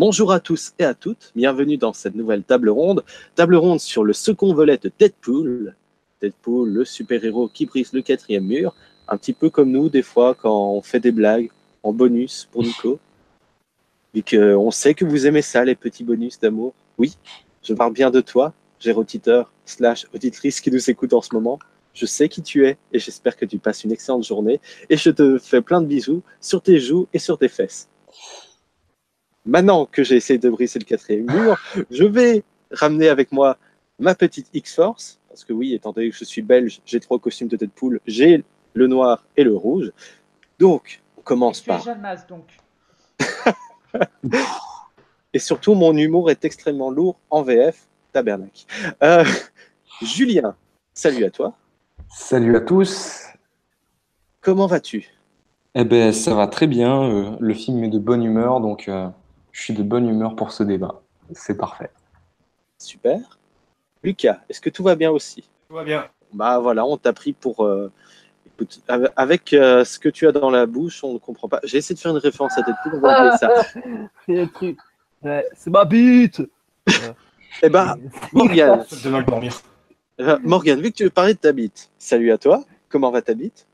Bonjour à tous et à toutes, bienvenue dans cette nouvelle table ronde sur le second volet de Deadpool. Deadpool, le super-héros qui brise le quatrième mur, un petit peu comme nous des fois quand on fait des blagues en bonus pour Nico. Vu qu'on sait que vous aimez ça, les petits bonus d'amour. Oui, je parle bien de toi, cher auditeur / auditrice qui nous écoute en ce moment. Je sais qui tu es et j'espère que tu passes une excellente journée et je te fais plein de bisous sur tes joues et sur tes fesses. Maintenant que j'ai essayé de briser le quatrième mur, je vais ramener avec moi ma petite X-Force, parce que oui, étant donné que je suis belge, j'ai 3 costumes de Deadpool, j'ai le noir et le rouge. Donc, on commence et tu es par... Jeanne Masse, donc. Et surtout, mon humour est extrêmement lourd en VF, tabernacle. Julien, salut à toi. Salut à tous. Comment vas-tu? Eh ben, ça va très bien. Le film est de bonne humeur, donc je suis de bonne humeur pour ce débat. C'est parfait. Super. Lucas, est-ce que tout va bien aussi? Tout va bien. Bah voilà, on t'a pris pour... Écoute, avec ce que tu as dans la bouche, on ne comprend pas. J'ai essayé de faire une référence à Deadpool, on va appeler ça. Ouais, c'est ma bite. Eh ben, Morgane, De mal dormir. Morgane, vu que tu veux parler de ta bite, salut à toi. Comment va ta bite?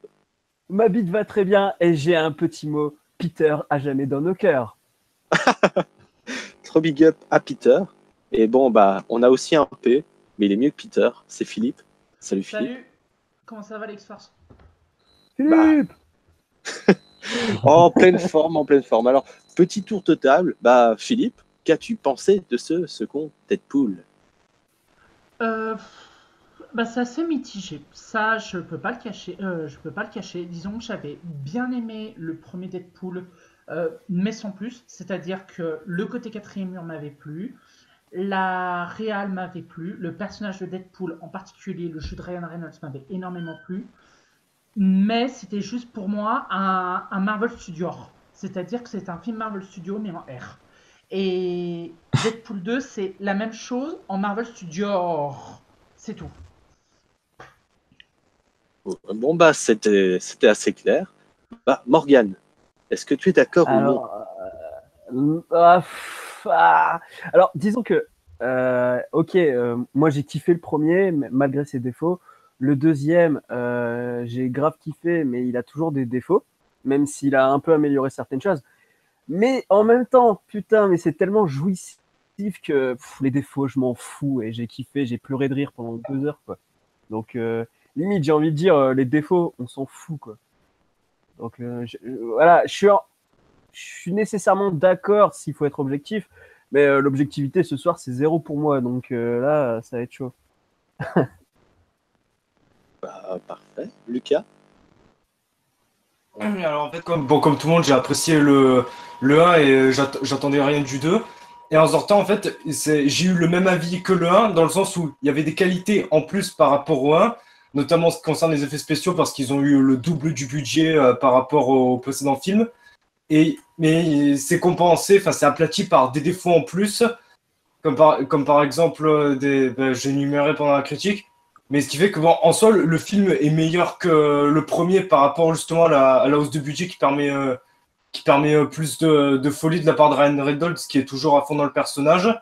Ma bite va très bien et j'ai un petit mot. Peter à jamais dans nos cœurs. Trop big up à Peter. Et bon, bah, on a aussi un P, mais il est mieux que Peter. C'est Philippe. Salut Philippe. Salut. Comment ça va, l'X-Force? Philippe. En pleine forme, en pleine forme. Alors, petit tour de table. Bah, Philippe, qu'as-tu pensé de ce second Deadpool? C'est assez mitigé. Ça, je peux pas le cacher. Disons que j'avais bien aimé le premier Deadpool, mais sans plus. C'est-à-dire que le côté quatrième mur m'avait plu, la réal m'avait plu, le personnage de Deadpool, en particulier le jeu de Ryan Reynolds, m'avait énormément plu. Mais c'était juste pour moi un Marvel Studio. C'est-à-dire que c'est un film Marvel Studio, mais en R. Et Deadpool 2, c'est la même chose en Marvel Studio. C'est tout. Bon, bah, c'était assez clair. Bah, Morgane, est-ce que tu es d'accord ou non? Alors, disons que, moi j'ai kiffé le premier, malgré ses défauts. Le deuxième, j'ai grave kiffé, mais il a toujours des défauts, même s'il a un peu amélioré certaines choses. Mais en même temps, putain, mais c'est tellement jouissif que les défauts, je m'en fous et j'ai kiffé, j'ai pleuré de rire pendant 2 heures, quoi. Donc, limite, j'ai envie de dire, les défauts, on s'en fout, quoi. Donc, voilà, je suis nécessairement d'accord s'il faut être objectif, mais l'objectivité ce soir, c'est 0 pour moi. Donc là, ça va être chaud. Bah, parfait. Lucas? Alors en fait, comme tout le monde, j'ai apprécié le 1 et j'attendais rien du 2. Et en sortant, en fait, j'ai eu le même avis que le 1, dans le sens où il y avait des qualités en plus par rapport au 1, notamment en ce qui concerne les effets spéciaux, parce qu'ils ont eu le double du budget par rapport au précédent film. Mais c'est compensé, enfin c'est aplati par des défauts en plus, comme par exemple, j'ai énuméré pendant la critique. Mais ce qui fait que, bon, en soi, le film est meilleur que le premier par rapport justement à la hausse de budget qui permet plus de folie de la part de Ryan Reynolds, qui est toujours à fond dans le personnage.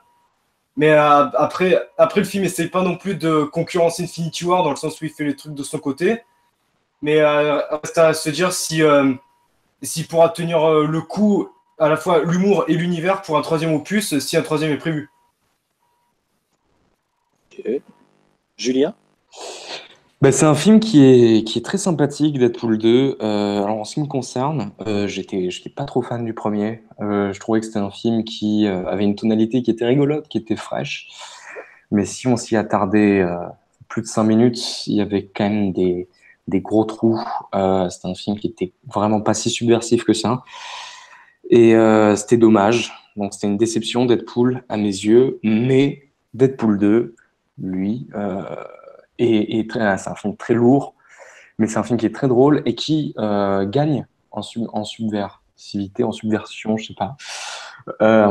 Mais après, le film essaye pas non plus de concurrencer Infinity War dans le sens où il fait les trucs de son côté. Mais reste à se dire s'il pourra tenir le coup, à la fois l'humour et l'univers pour un troisième opus, si un troisième est prévu. Okay. Julien? Ben, c'est un film qui est très sympathique, Deadpool 2. Alors, en ce qui me concerne, j'étais pas trop fan du premier. Je trouvais que c'était un film qui avait une tonalité qui était rigolote, qui était fraîche. Mais si on s'y attardait plus de 5 minutes, il y avait quand même des gros trous. C'était un film qui était vraiment pas si subversif que ça. Et c'était dommage. Donc, c'était une déception, Deadpool, à mes yeux. Mais Deadpool 2, lui, c'est un film très lourd, mais c'est un film qui est très drôle et qui gagne en subversivité, en subversion, je sais pas. Ouais,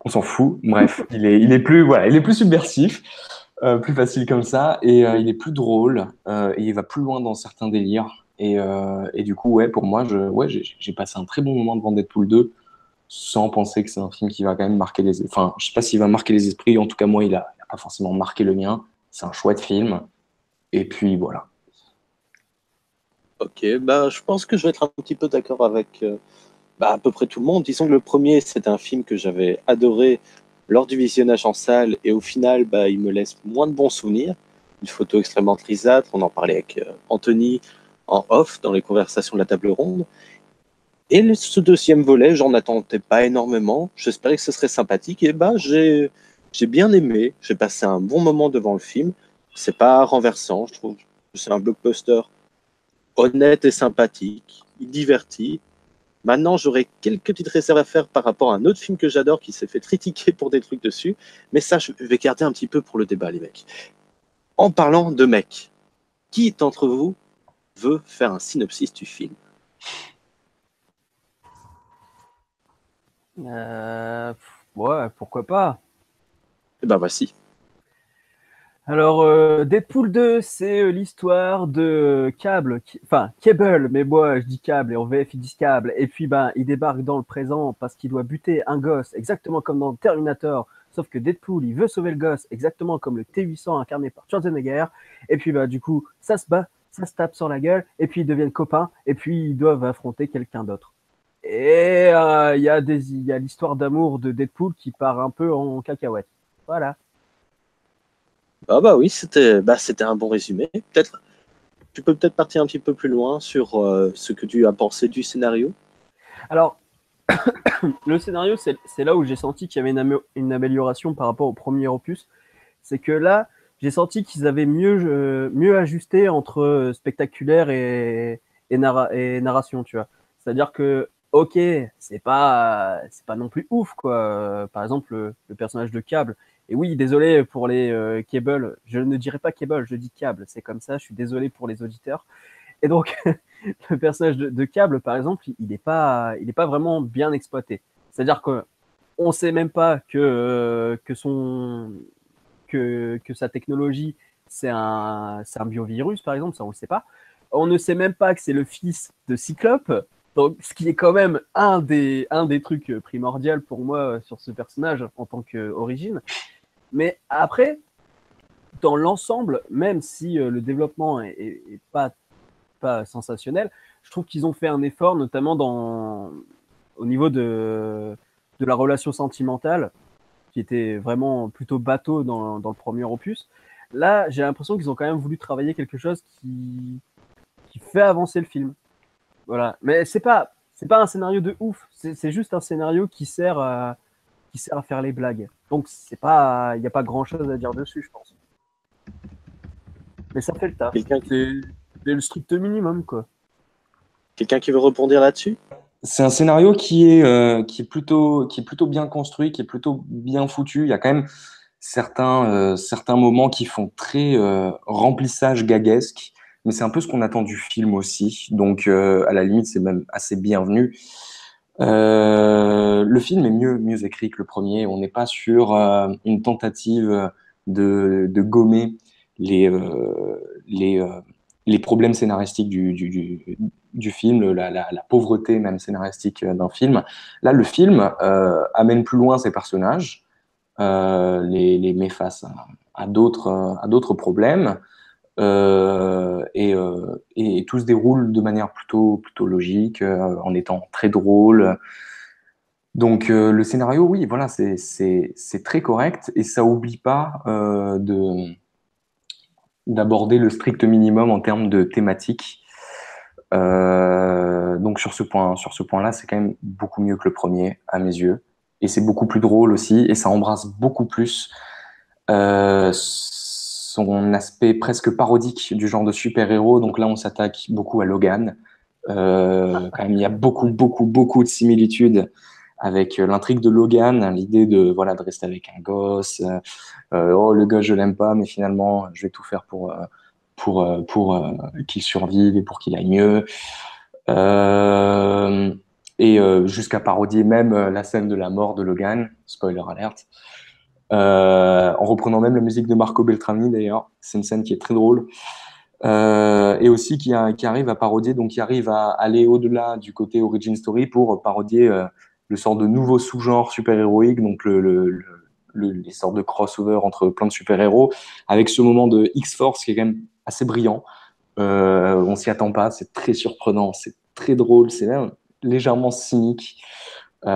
on s'en fout. Bref, il est plus subversif, plus facile comme ça, et il est plus drôle, et il va plus loin dans certains délires. Et du coup, ouais, pour moi, j'ai passé un très bon moment devant Deadpool 2, sans penser que c'est un film qui va quand même marquer les... Enfin, je sais pas s'il va marquer les esprits, en tout cas, moi, il a pas forcément marqué le mien. C'est un chouette film. Et puis, voilà. Ok, bah, je pense que je vais être un petit peu d'accord avec à peu près tout le monde. Disons que le premier, c'est un film que j'avais adoré lors du visionnage en salle, et au final, bah, il me laisse moins de bons souvenirs. Une photo extrêmement grisâtre, on en parlait avec Anthony en off dans les conversations de la table ronde. Et ce deuxième volet, j'en attendais pas énormément. J'espérais que ce serait sympathique, et bah, j'ai bien aimé. J'ai passé un bon moment devant le film. C'est pas renversant, je trouve. C'est un blockbuster honnête et sympathique. Il divertit. Maintenant, j'aurais quelques petites réserves à faire par rapport à un autre film que j'adore qui s'est fait critiquer pour des trucs dessus. Mais ça, je vais garder un petit peu pour le débat, les mecs. En parlant de mecs, qui d'entre vous veut faire un synopsis du film? Ouais, pourquoi pas. Eh ben voici. Alors, Deadpool 2, c'est l'histoire de Cable, mais moi je dis Cable et en VF ils disent Cable. Et puis il débarque dans le présent parce qu'il doit buter un gosse, exactement comme dans Terminator. Sauf que Deadpool, il veut sauver le gosse, exactement comme le T-800 incarné par Schwarzenegger. Et puis du coup, ça se bat, ça se tape sur la gueule, et puis ils deviennent copains, et puis ils doivent affronter quelqu'un d'autre. Et il y a l'histoire d'amour de Deadpool qui part un peu en cacahuète. Voilà. Ah bah oui, c'était un bon résumé. Peut-être, tu peux peut-être partir un petit peu plus loin sur ce que tu as pensé du scénario. Alors, le scénario, c'est là où j'ai senti qu'il y avait une amélioration par rapport au premier opus. C'est que là, j'ai senti qu'ils avaient mieux ajusté entre spectaculaire et narration, tu vois. C'est-à-dire que, ok, c'est pas non plus ouf, quoi. Par exemple, le personnage de Cable. Et oui, désolé pour les Cable. Je ne dirais pas Cable, je dis Cable. C'est comme ça. Je suis désolé pour les auditeurs. Et donc, le personnage de Cable, par exemple, il n'est pas vraiment bien exploité. C'est-à-dire qu'on ne sait même pas que sa technologie, c'est un biovirus, par exemple, ça on ne le sait pas. On ne sait même pas que c'est le fils de Cyclope, donc ce qui est quand même un des trucs primordiaux pour moi sur ce personnage en tant qu'origine. Mais après, dans l'ensemble, même si le développement est pas sensationnel, je trouve qu'ils ont fait un effort, notamment au niveau de la relation sentimentale, qui était vraiment plutôt bateau dans le premier opus. Là, j'ai l'impression qu'ils ont quand même voulu travailler quelque chose qui fait avancer le film. Voilà. Mais c'est pas un scénario de ouf. C'est juste un scénario qui sert à faire les blagues. Donc il n'y a pas grand chose à dire dessus, je pense. Mais ça fait le taf. C'est le strict minimum, quoi. Quelqu'un qui veut rebondir là-dessus? C'est un scénario qui est plutôt bien construit, qui est plutôt bien foutu. Il y a quand même certains moments qui font très remplissage gaguesque, mais c'est un peu ce qu'on attend du film aussi. Donc, à la limite, c'est même assez bienvenu. Le film est mieux écrit que le premier. On n'est pas sur une tentative de gommer les, euh, les, euh, les problèmes scénaristiques du film, la pauvreté même scénaristique d'un film. Là, le film amène plus loin ses personnages, les met face à d'autres problèmes, et tout se déroule de manière plutôt logique, en étant très drôle. Donc le scénario, oui, voilà, c'est très correct et ça oublie pas d'aborder le strict minimum en termes de thématique. Donc sur ce point-là, c'est quand même beaucoup mieux que le premier à mes yeux, et c'est beaucoup plus drôle aussi, et ça embrasse beaucoup plus son aspect presque parodique du genre de super-héros. Donc là, on s'attaque beaucoup à Logan. Quand même, il y a beaucoup de similitudes avec l'intrigue de Logan, l'idée de rester avec un gosse. Oh, le gosse, je l'aime pas, mais finalement, je vais tout faire pour qu'il survive et pour qu'il aille mieux. Jusqu'à parodier même la scène de la mort de Logan, spoiler alert, en reprenant même la musique de Marco Beltrami d'ailleurs. C'est une scène qui est très drôle. Et aussi qui arrive à parodier, donc qui arrive à aller au-delà du côté origin story pour parodier le sort de nouveau sous-genre super-héroïque, donc les sortes de crossover entre plein de super-héros, avec ce moment de X-Force qui est quand même assez brillant. On s'y attend pas, c'est très surprenant, c'est très drôle, c'est même légèrement cynique. Est-ce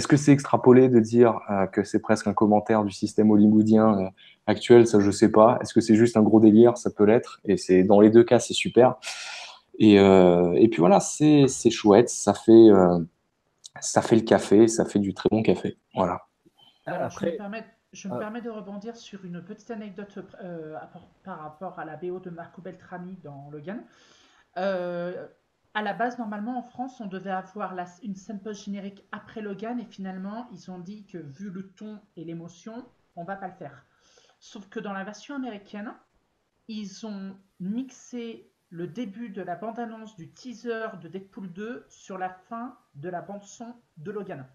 que c'est extrapolé de dire que c'est presque un commentaire du système hollywoodien actuel? Ça, je sais pas. Est-ce que c'est juste un gros délire? Ça peut l'être. Et c'est dans les deux cas, c'est super. Et puis voilà, c'est chouette. Ça fait le café. Ça fait du très bon café. Voilà. Alors, Après, je me permets de rebondir sur une petite anecdote par rapport à la BO de Marco Beltrami dans Logan. À la base, normalement, en France, on devait avoir une scène post-générique après Logan, et finalement, ils ont dit que vu le ton et l'émotion, on va pas le faire. Sauf que dans la version américaine, ils ont mixé le début de la bande-annonce du teaser de Deadpool 2 sur la fin de la bande-son de Logan.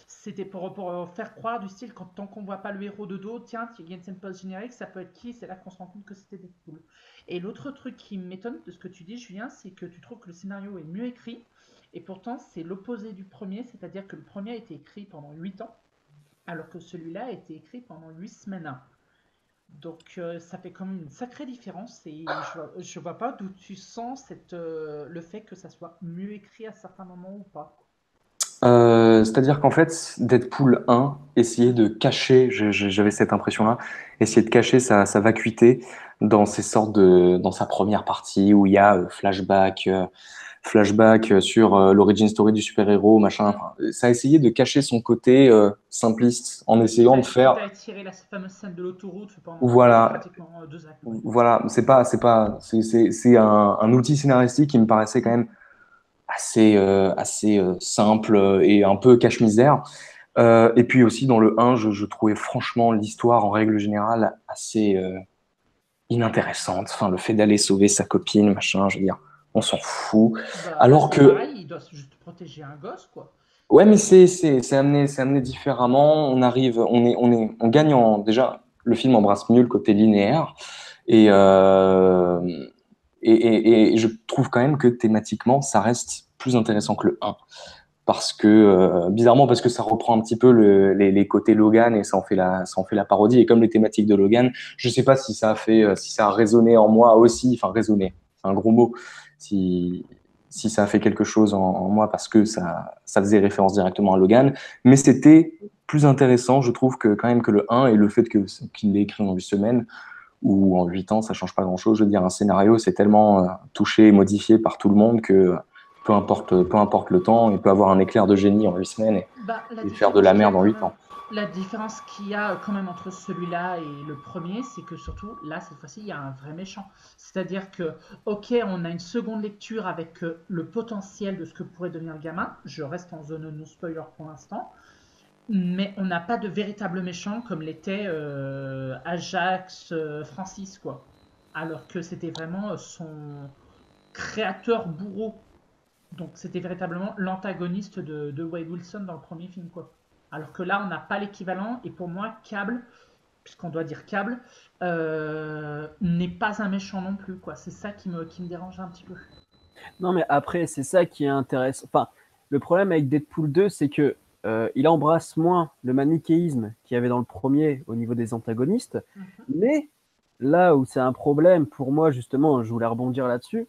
C'était pour faire croire du style, tant qu'on voit pas le héros de dos, tiens, il y a une scène post-générique, ça peut être qui? C'est là qu'on se rend compte que c'était Deadpool. Et l'autre truc qui m'étonne de ce que tu dis, Julien, c'est que tu trouves que le scénario est mieux écrit, et pourtant c'est l'opposé du premier, c'est-à-dire que le premier a été écrit pendant 8 ans, alors que celui-là a été écrit pendant 8 semaines. Donc ça fait quand même une sacrée différence, et je vois pas d'où tu sens le fait que ça soit mieux écrit à certains moments ou pas. C'est-à-dire qu'en fait, Deadpool 1 essayait de cacher, j'avais cette impression-là, essayait de cacher sa vacuité dans dans sa première partie où il y a flashback sur l'origin story du super-héros, machin. Enfin, ça a essayé de cacher son côté simpliste en essayant de Quitte à faire. étirer la fameuse scène de l'autoroute pendant Voilà, pratiquement 2 actes. voilà, c'est un outil scénaristique qui me paraissait quand même assez simple et un peu cache-misère. Et puis aussi dans le 1, je trouvais franchement l'histoire en règle générale assez inintéressante. Enfin, le fait d'aller sauver sa copine, machin, je veux dire, on s'en fout. Bah, Alors c'est que, pareil, il doit juste protéger un gosse, quoi. ouais, mais c'est amené différemment. On gagne déjà, le film embrasse mieux le côté linéaire. Et, euh, et je trouve quand même que thématiquement, ça reste plus intéressant que le 1. Parce que, bizarrement, parce que ça reprend un petit peu les côtés Logan et ça en fait la parodie. Et comme les thématiques de Logan, je sais pas si si ça a résonné en moi aussi, enfin, résonné, c'est un gros mot, si ça a fait quelque chose en moi parce que ça faisait référence directement à Logan. Mais c'était plus intéressant, je trouve, que quand même que le 1 et le fait qu'il l'ait écrit en 8 semaines ou en 8 ans, ça change pas grand-chose. Je veux dire, un scénario, c'est tellement touché et modifié par tout le monde que peu importe le temps, il peut avoir un éclair de génie en 8 semaines Bah, et faire de la merde en 8 ans. la différence qu'il y a quand même entre celui-là et le premier, c'est que surtout, là, cette fois-ci, il y a un vrai méchant. C'est-à-dire que, ok, on a une seconde lecture avec le potentiel de ce que pourrait devenir le gamin. Je reste en zone non-spoiler pour l'instant. Mais on n'a pas de véritable méchant comme l'était Ajax Francis, quoi. Alors que c'était vraiment son créateur bourreau. Donc c'était véritablement l'antagoniste de Wade Wilson dans le premier film, quoi. Alors que là, on n'a pas l'équivalent, et pour moi, Cable, puisqu'on doit dire Cable, n'est pas un méchant non plus, quoi. C'est ça qui me dérange un petit peu. non, mais après, c'est ça qui est intéressant. Enfin, le problème avec Deadpool 2, c'est que il embrasse moins le manichéisme qu'il y avait dans le premier au niveau des antagonistes. Mais là où c'est un problème pour moi, justement, je voulais rebondir là-dessus,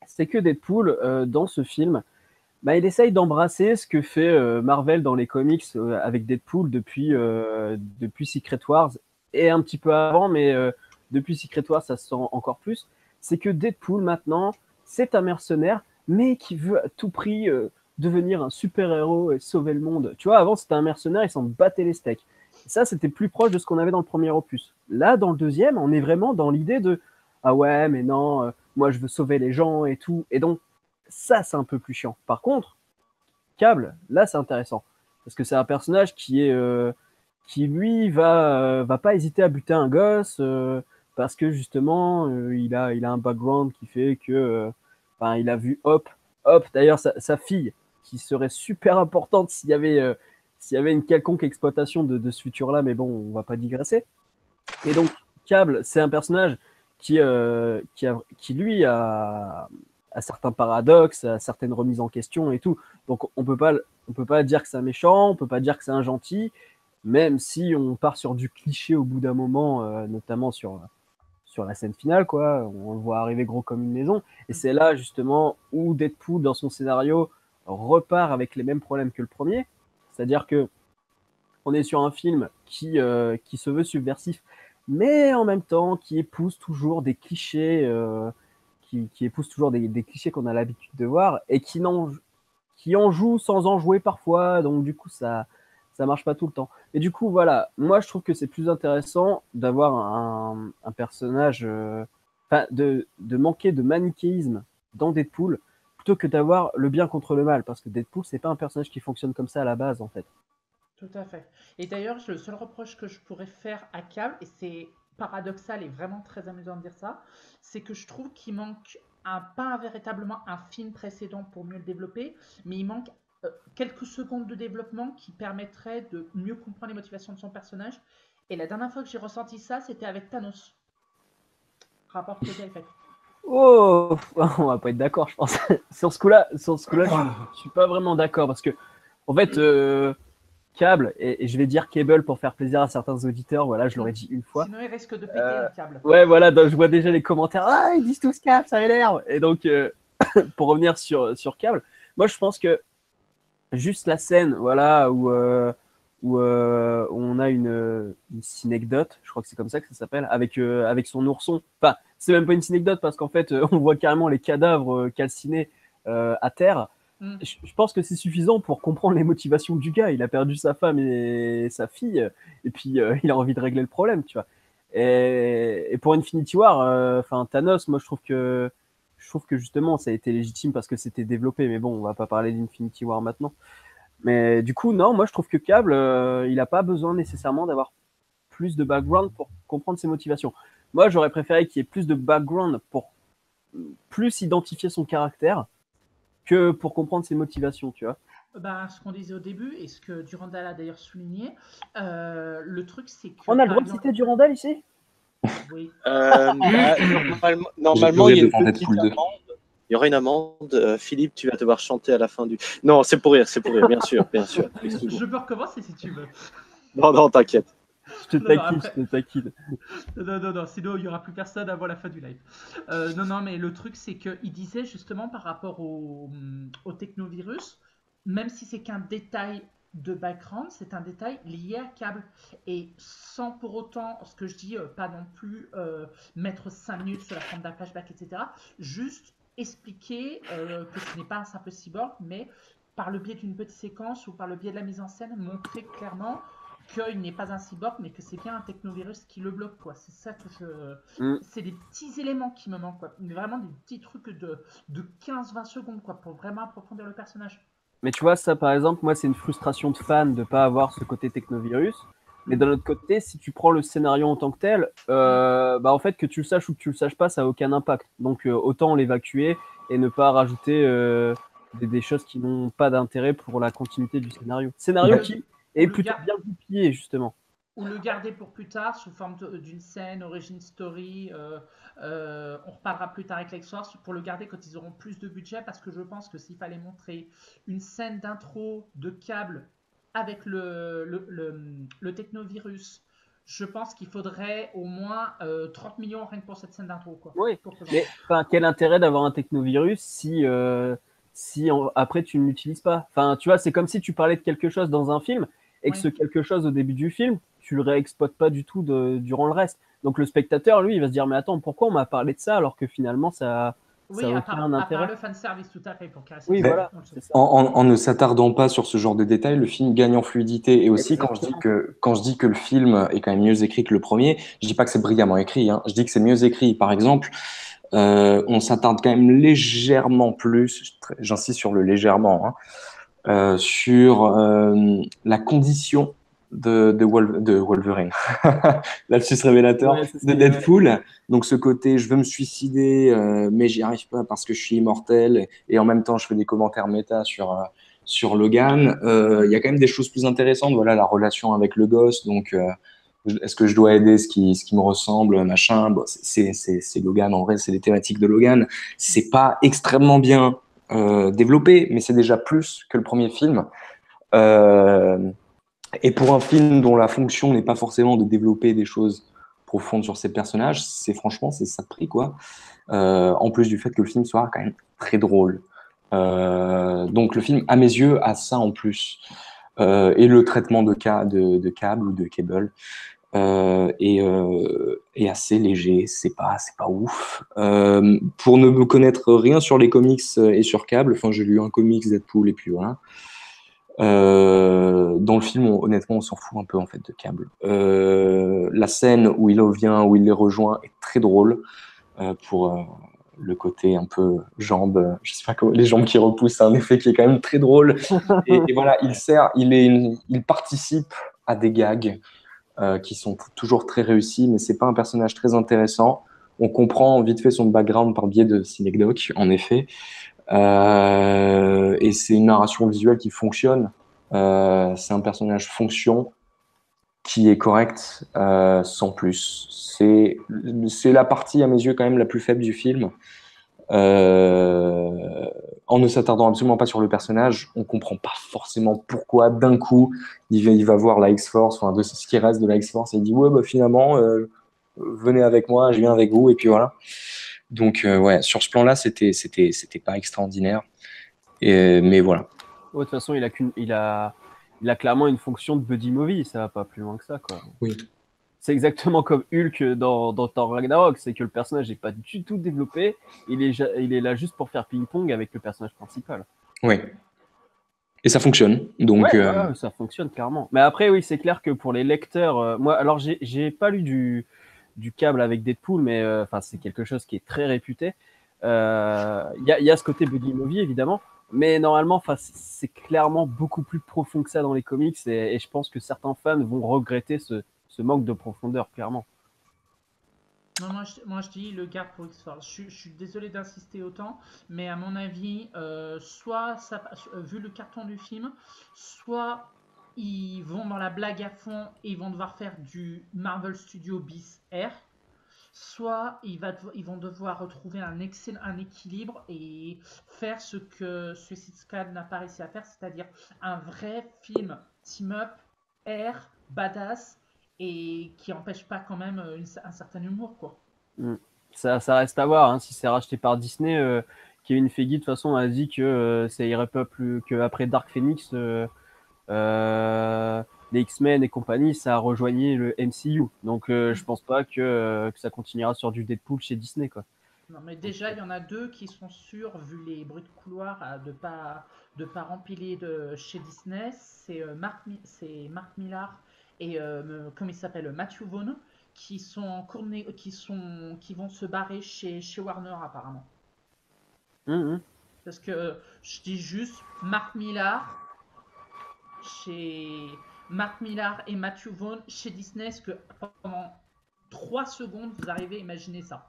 c'est que Deadpool, dans ce film, bah, il essaye d'embrasser ce que fait Marvel dans les comics avec Deadpool depuis Secret Wars et un petit peu avant, mais depuis Secret Wars, ça se sent encore plus. C'est que Deadpool, maintenant, c'est un mercenaire, mais qui veut à tout prix devenir un super-héros et sauver le monde. Tu vois, avant, c'était un mercenaire, il s'en battait les steaks. Ça, c'était plus proche de ce qu'on avait dans le premier opus. Là, dans le deuxième, on est vraiment dans l'idée de « Ah ouais, mais non, moi, je veux sauver les gens et tout. » Et donc, ça, c'est un peu plus chiant. Par contre, Cable, là, c'est intéressant. Parce que c'est un personnage qui lui, va pas hésiter à buter un gosse parce que, justement, il a un background qui fait que il a vu Hop, d'ailleurs, sa fille, qui serait super importante s'il y avait une quelconque exploitation de ce futur-là, mais bon, on va pas digresser. Et donc, Cable, c'est un personnage qui lui, a à certains paradoxes, à certaines remises en question et tout. Donc on peut pas dire que c'est un méchant, on peut pas dire que c'est un gentil, même si on part sur du cliché au bout d'un moment, notamment sur la scène finale, quoi. On le voit arriver gros comme une maison. Et c'est là, justement, où Deadpool, dans son scénario, repart avec les mêmes problèmes que le premier. C'est-à-dire que on est sur un film qui se veut subversif, mais en même temps qui épouse toujours des clichés, qui épouse toujours des clichés qu'on a l'habitude de voir, et qui en joue sans en jouer parfois. Donc du coup, ça marche pas tout le temps. Et du coup, voilà, moi je trouve que c'est plus intéressant d'avoir un personnage, de manquer de manichéisme dans Deadpool, plutôt que d'avoir le bien contre le mal, parce que Deadpool, c'est pas un personnage qui fonctionne comme ça à la base, en fait. Tout à fait. Et d'ailleurs, le seul reproche que je pourrais faire à Cable, et c'est paradoxal et vraiment très amusant de dire ça, c'est que je trouve qu'il manque pas véritablement un film précédent pour mieux le développer, mais il manque quelques secondes de développement qui permettraient de mieux comprendre les motivations de son personnage. Et la dernière fois que j'ai ressenti ça, c'était avec Thanos. Rapport que j'ai fait. Oh, on va pas être d'accord, je pense. Sur ce coup-là, je suis pas vraiment d'accord, parce que, en fait, Cable, et je vais dire Cable pour faire plaisir à certains auditeurs, voilà, je l'aurais dit une fois. Sinon, il risque de péter un câble. Ouais, voilà, donc je vois déjà les commentaires. Ah, ils disent tous Cable, ça énerve. Et donc, pour revenir sur Cable, moi je pense que juste la scène, voilà, où on a une synecdote, je crois que c'est comme ça que ça s'appelle, avec son ourson. Enfin, c'est même pas une synecdote parce qu'en fait, on voit carrément les cadavres calcinés à terre. Je pense que c'est suffisant pour comprendre les motivations du gars. Il a perdu sa femme et sa fille, et puis il a envie de régler le problème, tu vois. Et pour Infinity War, Thanos, moi je trouve que justement ça a été légitime parce que c'était développé. Mais bon, on va pas parler d'Infinity War maintenant. Mais du coup, non, moi je trouve que Cable, il a pas besoin nécessairement d'avoir plus de background pour comprendre ses motivations. Moi, j'aurais préféré qu'il y ait plus de background pour plus identifier son caractère que pour comprendre ses motivations, tu vois. Ce qu'on disait au début, et ce que Durandal a d'ailleurs souligné, le truc c'est que... On a le droit de citer Durandal ici ? Oui. Normalement, il y a une petite amende. Il y aura une amende. Philippe, tu vas devoir chanter à la fin du... Non, c'est pour rire, bien sûr, bien sûr. Je peux recommencer si tu veux. Non, t'inquiète. Je te taquine. Non, sinon il n'y aura plus personne avant la fin du live. Non, mais le truc c'est qu'il disait justement par rapport au technovirus, même si c'est qu'un détail de background, c'est un détail lié à Cable. Et sans pour autant, ce que je dis, pas non plus mettre 5 minutes sur la forme d'un flashback, etc. Juste expliquer que ce n'est pas un simple cyborg, mais par le biais d'une petite séquence ou par le biais de la mise en scène, montrer clairement qu'il n'est pas un cyborg, mais que c'est bien un technovirus qui le bloque, quoi. C'est ça que c'est des petits éléments qui me manquent, quoi. Mais vraiment des petits trucs de 15-20 secondes, quoi, pour vraiment approfondir le personnage. Mais tu vois, ça, par exemple, moi, c'est une frustration de fan de ne pas avoir ce côté technovirus. Mais d'un autre côté, si tu prends le scénario en tant que tel, en fait, que tu le saches ou que tu le saches pas, ça n'a aucun impact. Donc, autant l'évacuer et ne pas rajouter des choses qui n'ont pas d'intérêt pour la continuité du scénario. Scénario qui est plutôt bien goupillé, justement. Ou le garder pour plus tard sous forme d'une scène, origin story. On reparlera plus tard avec Lexforce pour le garder quand ils auront plus de budget, parce que je pense que s'il fallait montrer une scène d'intro de Cable avec le technovirus, je pense qu'il faudrait au moins 30 millions rien que pour cette scène d'intro, quoi. Oui, mais quel intérêt d'avoir un technovirus si après tu ne l'utilises pas? Enfin, tu vois, c'est comme si tu parlais de quelque chose dans un film et que ce quelque chose au début du film, tu le réexploites pas du tout durant le reste. Donc le spectateur, lui, il va se dire, mais attends, pourquoi on m'a parlé de ça alors que finalement ça n'a aucun intérêt. À part le fanservice, tout à fait, pour caresser. Oui, voilà. En ne s'attardant pas sur ce genre de détails, le film gagne en fluidité. Et aussi, quand je dis que le film est quand même mieux écrit que le premier, je dis pas que c'est brillamment écrit, hein. Je dis que c'est mieux écrit. Par exemple, on s'attarde quand même légèrement plus, j'insiste sur le légèrement, hein, sur la condition de Wolverine, lapsus révélateur, de Deadpool. Donc ce côté, je veux me suicider, mais j'y arrive pas parce que je suis immortel, et en même temps je fais des commentaires méta sur Logan. Il y a quand même des choses plus intéressantes, voilà, la relation avec le gosse, donc est-ce que je dois aider ce qui me ressemble, machin. Bon, c'est Logan, en vrai, c'est les thématiques de Logan. C'est pas extrêmement bien développé, mais c'est déjà plus que le premier film. Et pour un film dont la fonction n'est pas forcément de développer des choses profondes sur ces personnages, franchement, c'est ça de prix, quoi. En plus du fait que le film soit quand même très drôle. Donc le film, à mes yeux, a ça en plus. Et le traitement de câble ou de cable est assez léger, c'est pas ouf. Pour ne connaître rien sur les comics et sur câble, enfin j'ai lu un comics Deadpool et puis voilà. Dans le film, honnêtement, on s'en fout un peu en fait de câble. La scène où il revient, où il les rejoint, est très drôle pour le côté un peu jambes, je sais pas comment, les jambes qui repoussent, c'est un effet qui est quand même très drôle. Et voilà, il participe à des gags qui sont toujours très réussis, mais c'est pas un personnage très intéressant. On comprend vite fait son background par biais de Synecdoche, en effet. Et c'est une narration visuelle qui fonctionne. C'est un personnage fonction qui est correct, sans plus. C'est la partie, à mes yeux, quand même la plus faible du film. En ne s'attardant absolument pas sur le personnage, on comprend pas forcément pourquoi d'un coup il va voir la X-Force, enfin de ce qui reste de la X-Force, et il dit ouais bah finalement venez avec moi, je viens avec vous, et puis voilà. Donc ouais, sur ce plan-là, c'était pas extraordinaire, mais voilà. Ouais, de toute façon, il a clairement une fonction de buddy movie, ça va pas plus loin que ça, quoi. Oui. C'est exactement comme Hulk dans Thor Ragnarok, c'est que le personnage n'est pas du tout développé, il est là juste pour faire ping-pong avec le personnage principal. Oui. Et ça fonctionne. Donc, ouais, ça fonctionne clairement. Mais après, oui, c'est clair que pour les lecteurs, moi, alors j'ai pas lu du câble avec Deadpool, mais c'est quelque chose qui est très réputé. Il y a ce côté buddy movie, évidemment, mais normalement, c'est clairement beaucoup plus profond que ça dans les comics, et je pense que certains fans vont regretter ce manque de profondeur, clairement. Non, moi je dis le garde pour X-Force. Je suis désolé d'insister autant, mais à mon avis, soit vu le carton du film, soit ils vont dans la blague à fond et ils vont devoir faire du Marvel Studio bis R, soit ils vont devoir retrouver un équilibre et faire ce que Suicide Squad n'a pas réussi à faire, c'est-à-dire un vrai film team-up R, badass, et qui empêche pas quand même un certain humour, quoi. Ça reste à voir, hein. Si c'est racheté par Disney, Kevin Feige de toute façon a dit que ça irait pas plus qu'après Dark Phoenix, les X-Men et compagnie, ça a rejoigné le MCU. Donc je pense pas que ça continuera sur du Deadpool chez Disney, quoi. Non, mais déjà il y en a deux qui sont sûrs, vu les bruits de couloir, de pas rempiler chez Disney. C'est Mark Millar et comment il s'appelle, Matthew Vaughn, qui vont se barrer chez Warner apparemment. Parce que je dis juste Mark Millar et Matthew Vaughn chez Disney, est-ce que pendant 3 secondes vous arrivez à imaginer ça?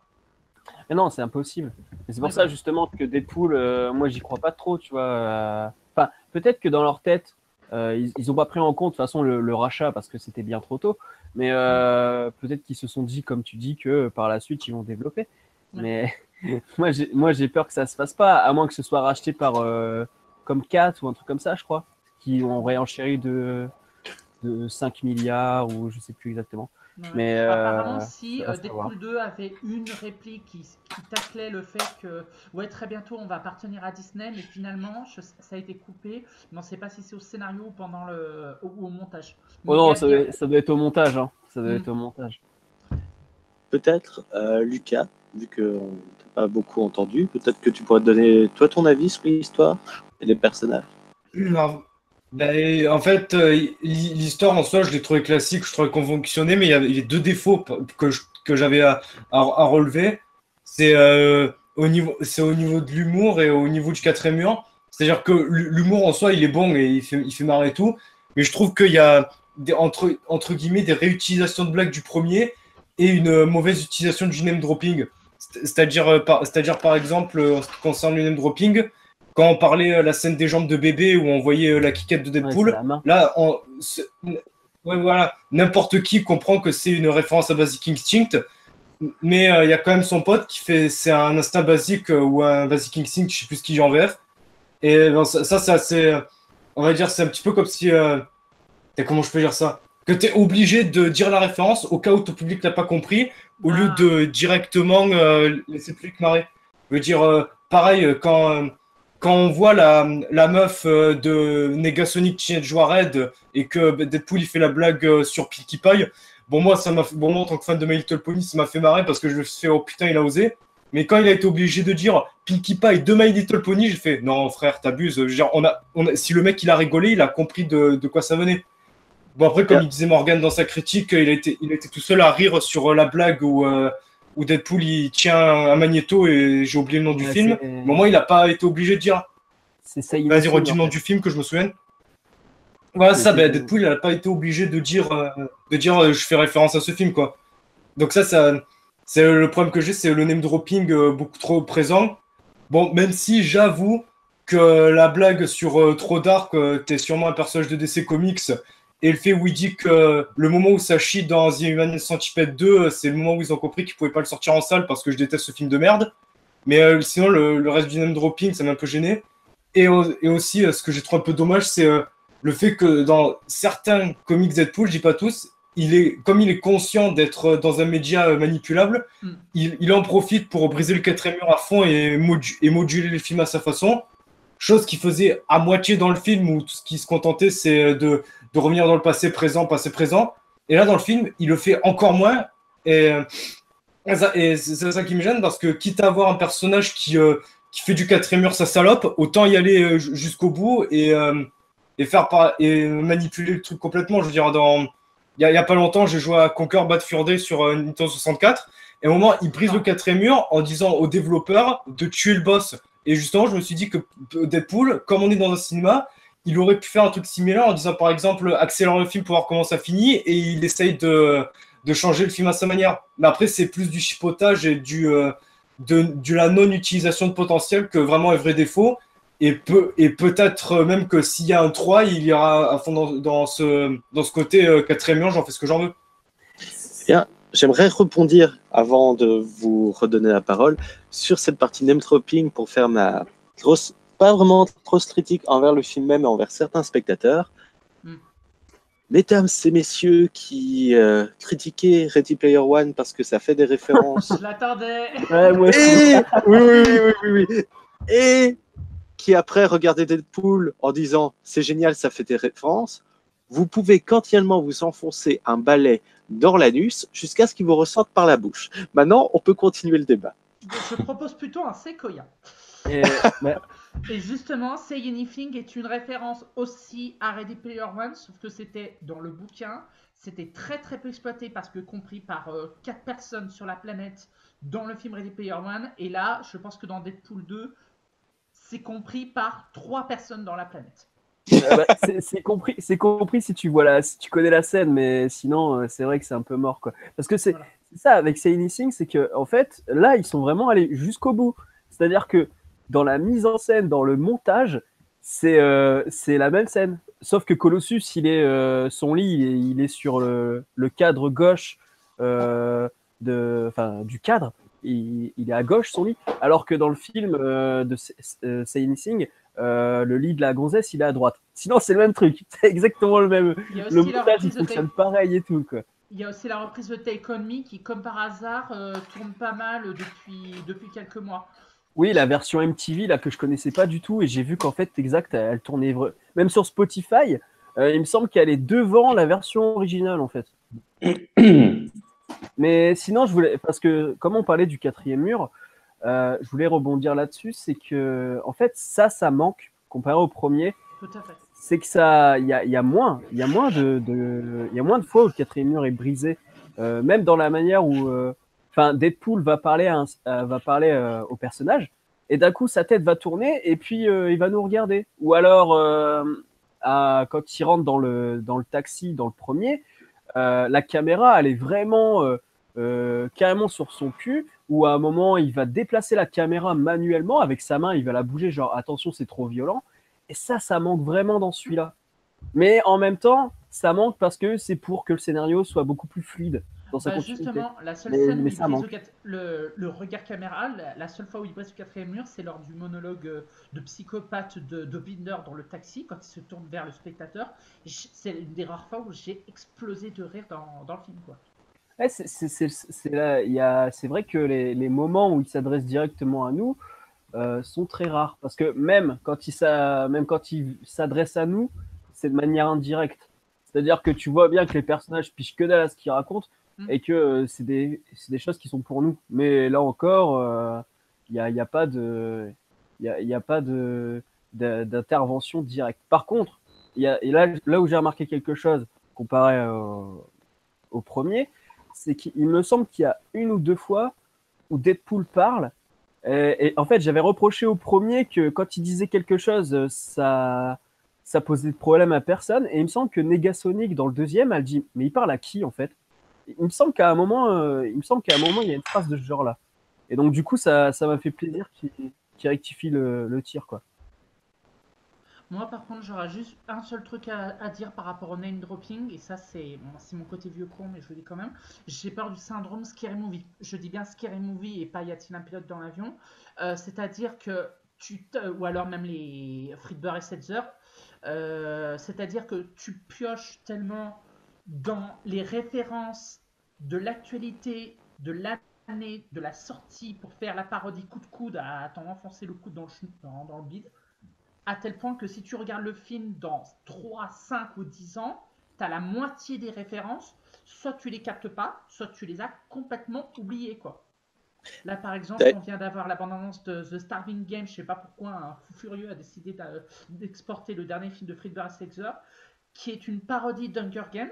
Mais non, c'est impossible. Et c'est pour ça justement que Deadpool, moi j'y crois pas trop, tu vois. Enfin, peut-être que dans leur tête, ils ont pas pris en compte de toute façon le rachat parce que c'était bien trop tôt, mais peut-être qu'ils se sont dit, comme tu dis, que par la suite ils vont développer. Mais moi j'ai peur que ça se fasse pas, à moins que ce soit racheté par comme Cat ou un truc comme ça, je crois, qui ont réenchéri de 5 milliards ou je sais plus exactement. Ouais. Mais apparemment, si Deadpool 2 avait une réplique qui taclait le fait que très bientôt on va appartenir à Disney, mais finalement ça a été coupé. Mais on ne sait pas si c'est au scénario ou pendant ou au montage. Oh non, ça doit être au montage, hein. Ça doit être au montage. Peut-être, Lucas, vu qu'on t'a pas beaucoup entendu, peut-être que tu pourrais te donner toi ton avis sur l'histoire et les personnages. Non. Ben, en fait, l'histoire en soi, je l'ai trouvé classique, je trouvais qu'on fonctionnait, mais il y avait 2 défauts que j'avais à relever. C'est au niveau de l'humour et au niveau du 4e mur. C'est-à-dire que l'humour en soi, il est bon et il fait marrer et tout, mais je trouve qu'il y a entre guillemets des réutilisations de blagues du premier et une mauvaise utilisation du name dropping. C'est-à-dire par exemple, en ce qui concerne le name dropping, quand on parlait la scène des jambes de bébé où on voyait la quiquette de Deadpool, là, ouais, voilà, n'importe qui comprend que c'est une référence à Basic Instinct, mais il y a quand même son pote qui fait, c'est un instinct basique ou un Basic Instinct, je sais plus ce qu'il dit en VF. Et ben, ça c'est assez, on va dire, c'est un petit peu comme si, comment je peux dire ça? Que tu es obligé de dire la référence au cas où ton public n'a pas compris, au lieu de directement laisser le public marrer. Je veux dire, pareil, quand on voit la meuf de Negasonic Teenage Warhead et que Deadpool il fait la blague sur Pinkie Pie, bon moi, bon, moi en tant que fan de My Little Pony, ça m'a fait marrer parce que je me suis fait, oh putain, il a osé. Mais quand il a été obligé de dire Pinkie Pie de My Little Pony, j'ai fait non frère, t'abuses. Genre, si le mec il a rigolé, il a compris de quoi ça venait. Bon, après, comme il disait Morgan dans sa critique, il a été tout seul à rire sur la blague où Deadpool il tient un magnéto et j'ai oublié le nom du film. Mais au moins, il n'a pas été obligé de dire. C'est ça. Vas-y, redis le nom du film que je me souvienne. Voilà, ça, Deadpool, il n'a pas été obligé de dire je fais référence à ce film, quoi. Donc, ça c'est le problème que j'ai, c'est le name dropping beaucoup trop présent. Bon, même si j'avoue que la blague sur Trop Dark, t'es sûrement un personnage de DC Comics. Et le fait où il dit que le moment où ça chie dans The Human Centipede 2, c'est le moment où ils ont compris qu'ils pouvaient pas le sortir en salle parce que je déteste ce film de merde. Mais sinon, le reste du name dropping, ça m'a un peu gêné. Et aussi, ce que j'ai trouvé un peu dommage, c'est le fait que dans certains comics Deadpool, je dis pas tous, comme il est conscient d'être dans un média manipulable, il en profite pour briser le quatrième mur à fond et moduler les films à sa façon. Chose qu'il faisait à moitié dans le film où tout ce qui se contentait, c'est de revenir dans le passé présent. Et là, dans le film, il le fait encore moins. Et c'est ça qui me gêne parce que quitte à avoir un personnage qui fait du quatrième mur sa salope, autant y aller jusqu'au bout et manipuler le truc complètement. Je veux dire, il y a pas longtemps, j'ai joué à Conquer Bad Fur Day sur Nintendo 64. Et au moment, il brise le quatrième mur en disant aux développeurs de tuer le boss. Et justement, je me suis dit que Deadpool, comme on est dans un cinéma, il aurait pu faire un truc similaire en disant par exemple accélère le film pour voir comment ça finit et il essaye de changer le film à sa manière. Mais après, c'est plus du chipotage et de la non-utilisation de potentiel que vraiment un vrai défaut. Et peut-être même que s'il y a un 3, il ira à fond dans ce côté quatrième mur, j'en fais ce que j'en veux. Bien. J'aimerais rebondir, avant de vous redonner la parole, sur cette partie name dropping pour faire ma grosse, pas vraiment grosse critique envers le film même, mais envers certains spectateurs. Mesdames et messieurs qui critiquaient Ready Player One parce que ça fait des références. Je l'attendais. Ouais, moi aussi. Oui. Et qui après regardaient Deadpool en disant c'est génial, ça fait des références. Vous pouvez quantinement vous enfoncer un balai dans l'anus jusqu'à ce qu'il vous ressorte par la bouche. Maintenant, on peut continuer le débat. Je propose plutôt un séquoia. Et justement, Say Anything est une référence aussi à Ready Player One, sauf que c'était dans le bouquin, c'était très très peu exploité parce que compris par 4 personnes sur la planète dans le film Ready Player One. Et là, je pense que dans Deadpool 2, c'est compris par 3 personnes dans la planète. C'est compris si tu connais la scène, mais sinon c'est vrai que c'est un peu mort quoi. Parce que c'est ça avec Say Anything, c'est que en fait là ils sont vraiment allés jusqu'au bout. C'est-à-dire que dans la mise en scène, dans le montage, c'est la même scène. Sauf que Colossus, son lit, il est sur le cadre gauche du cadre. Il est à gauche son lit, alors que dans le film de Say Anything, le lit de la gonzesse, il est à droite. Sinon, c'est le même truc. C'est exactement le même. Le montage, il fonctionne pareil et tout, quoi. Il y a aussi la reprise de Take On Me qui, comme par hasard, tourne pas mal depuis quelques mois. Oui, la version MTV là que je connaissais pas du tout et j'ai vu qu'en fait, exact, elle tournait même sur Spotify. Il me semble qu'elle est devant la version originale en fait. Mais sinon, parce que comme on parlait du quatrième mur, je voulais rebondir là-dessus, c'est que en fait ça manque comparé au premier. Tout à fait. C'est que il y a moins de fois où le quatrième mur est brisé, même dans la manière où Deadpool va parler au personnage et d'un coup sa tête va tourner et puis il va nous regarder. Ou alors quand il rentre dans le taxi dans le premier, la caméra elle est vraiment carrément sur son cul, où à un moment il va déplacer la caméra manuellement avec sa main, il va la bouger genre attention c'est trop violent, et ça manque vraiment dans celui-là. Mais en même temps ça manque parce que c'est pour que le scénario soit beaucoup plus fluide dans sa continuité. Justement, la seule Mais- scène où mais il ça brise manque. le regard caméra, la seule fois où il brise le quatrième mur, c'est lors du monologue de psychopathe de Binder dans le taxi, quand il se tourne vers le spectateur. C'est une des rares fois où j'ai explosé de rire dans le film, quoi. Ouais, c'est vrai que les moments où il s'adresse directement à nous sont très rares. Parce que même quand il s'adresse à nous, c'est de manière indirecte. C'est-à-dire que tu vois bien que les personnages pichent que dalle à ce qu'ils racontent et que c'est des choses qui sont pour nous. Mais là encore, il n'y a pas de, y a pas d'intervention directe. Par contre, et là où j'ai remarqué quelque chose comparé au premier, c'est qu'il me semble qu'il y a une ou deux fois où Deadpool parle. Et en fait, j'avais reproché au premier que quand il disait quelque chose, ça posait de problème à personne. Et il me semble que Negasonic, dans le deuxième, elle dit, mais il parle à qui en fait? Il me semble qu'à un moment, il y a une phrase de ce genre-là. Et donc du coup, ça m'a fait plaisir qu'il rectifie le tir, quoi. Moi, par contre, j'aurais juste un seul truc à dire par rapport au name dropping, et ça, c'est mon côté vieux con, mais je le dis quand même. J'ai peur du syndrome Scary Movie. Je dis bien Scary Movie et pas y a-t-il un pilote dans l'avion. C'est-à-dire que ou alors même les Friedberg et Setzer, c'est-à-dire que tu pioches tellement dans les références de l'actualité, de l'année, de la sortie pour faire la parodie coup de coude à t'en enfoncer le coude dans le bide, à tel point que si tu regardes le film dans 3, 5 ou 10 ans, tu as la moitié des références, soit tu les captes pas, soit tu les as complètement oubliées, quoi. Là, par exemple, on vient d'avoir la bande-annonce de The Starving Game. Je sais pas pourquoi un fou furieux a décidé d'exporter le dernier film de Friedberg et Setzer, qui est une parodie d'Hunger Games,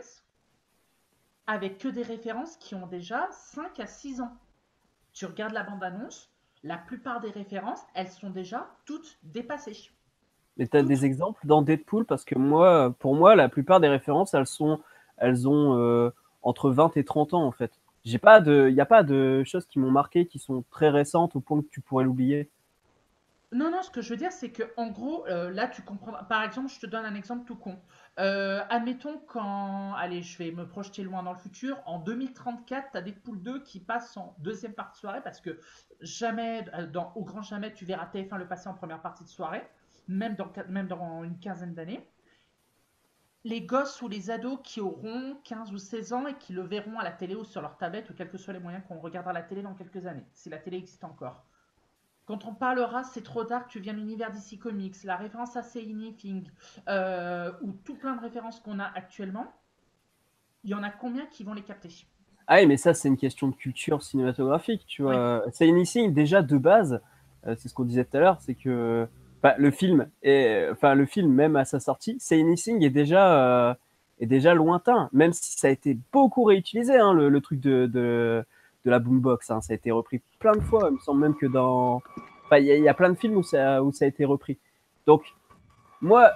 avec que des références qui ont déjà 5 à 6 ans. Tu regardes la bande-annonce, la plupart des références, elles sont déjà toutes dépassées. Mais tu as des exemples dans Deadpool? Parce que pour moi, la plupart des références, elles ont entre 20 et 30 ans, en fait. Il n'y a pas de choses qui m'ont marqué, qui sont très récentes au point que tu pourrais l'oublier. Non, ce que je veux dire, c'est que en gros, là, tu comprends. Par exemple, je te donne un exemple tout con. Admettons allez, je vais me projeter loin dans le futur. En 2034, tu as Deadpool 2 qui passe en deuxième partie de soirée parce que jamais, au grand jamais, tu verras TF1 le passer en première partie de soirée, même dans une quinzaine d'années. Les gosses ou les ados qui auront 15 ou 16 ans et qui le verront à la télé ou sur leur tablette ou quels que soient les moyens qu'on regardera la télé dans quelques années, si la télé existe encore. Quand on parlera C'est trop dark, tu viens de l'univers DC Comics, la référence à Say Anything, ou tout plein de références qu'on a actuellement, il y en a combien qui vont les capter? Ah oui, mais ça, c'est une question de culture cinématographique, tu vois. Ouais. Say Anything, déjà, de base, c'est ce qu'on disait tout à l'heure, c'est que le film, même à sa sortie, Say Anything est déjà lointain, même si ça a été beaucoup réutilisé, hein, le truc de la boombox, hein, ça a été repris plein de fois. Il me semble même que il y a plein de films où ça a été repris. Donc, moi,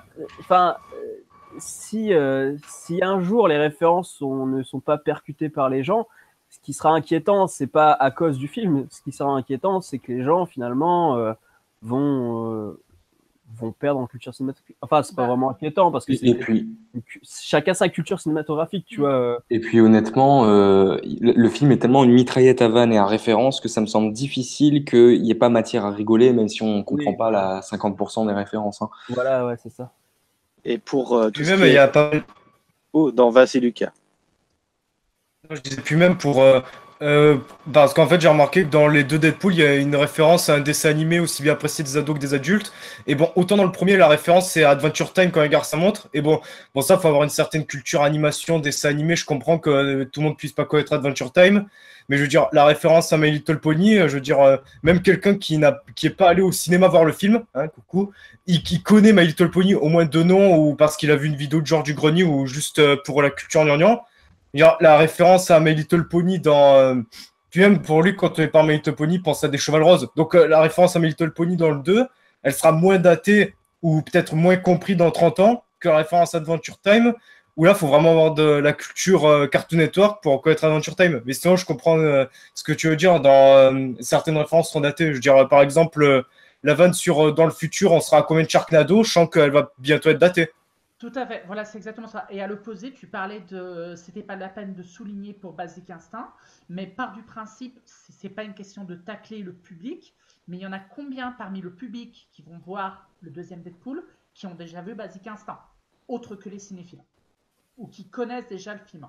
si un jour les références ne sont pas percutées par les gens, ce qui sera inquiétant, c'est pas à cause du film. Ce qui sera inquiétant, c'est que les gens finalement vont perdre en culture cinématographique. Enfin, c'est pas vraiment inquiétant parce que chacun sa culture cinématographique, tu vois. Et puis honnêtement, le film est tellement une mitraillette à vannes et à référence que ça me semble difficile qu'il n'y ait pas matière à rigoler, même si on ne comprend pas la 50% des références. Hein. Voilà, ouais, c'est ça. Et pour tout même, il y a pas. Oh, dans Vas et Lucas. Je disais plus même parce qu'en fait j'ai remarqué que dans les deux Deadpool il y a une référence à un dessin animé aussi bien apprécié des ados que des adultes, et bon autant dans le premier la référence c'est Adventure Time quand il regarde sa montre, et bon ça faut avoir une certaine culture animation, dessin animé, je comprends que tout le monde puisse pas connaître Adventure Time, mais je veux dire la référence à My Little Pony, je veux dire même quelqu'un qui est pas allé au cinéma voir le film, hein, coucou, qui connaît My Little Pony au moins de nom ou parce qu'il a vu une vidéo de Georges Grenier ou juste pour la culture gnangnan. La référence à My Little Pony puis même pour lui, quand on parle My Little Pony, il pense à des chevals roses. Donc la référence à My Little Pony dans le 2, elle sera moins datée ou peut-être moins compris dans 30 ans que la référence à Adventure Time, où là, il faut vraiment avoir de la culture Cartoon Network pour connaître Adventure Time. Mais sinon, je comprends ce que tu veux dire. Certaines références sont datées. Je veux dire, par exemple, la vanne sur dans le futur, on sera à combien de Sharknado, je sens qu'elle va bientôt être datée. Tout à fait, voilà, c'est exactement ça. Et à l'opposé, tu parlais de c'était pas la peine de souligner pour Basic Instinct, mais part du principe, c'est pas une question de tacler le public, mais il y en a combien parmi le public qui vont voir le deuxième Deadpool qui ont déjà vu Basic Instinct, autres que les cinéphiles, ou qui connaissent déjà le film.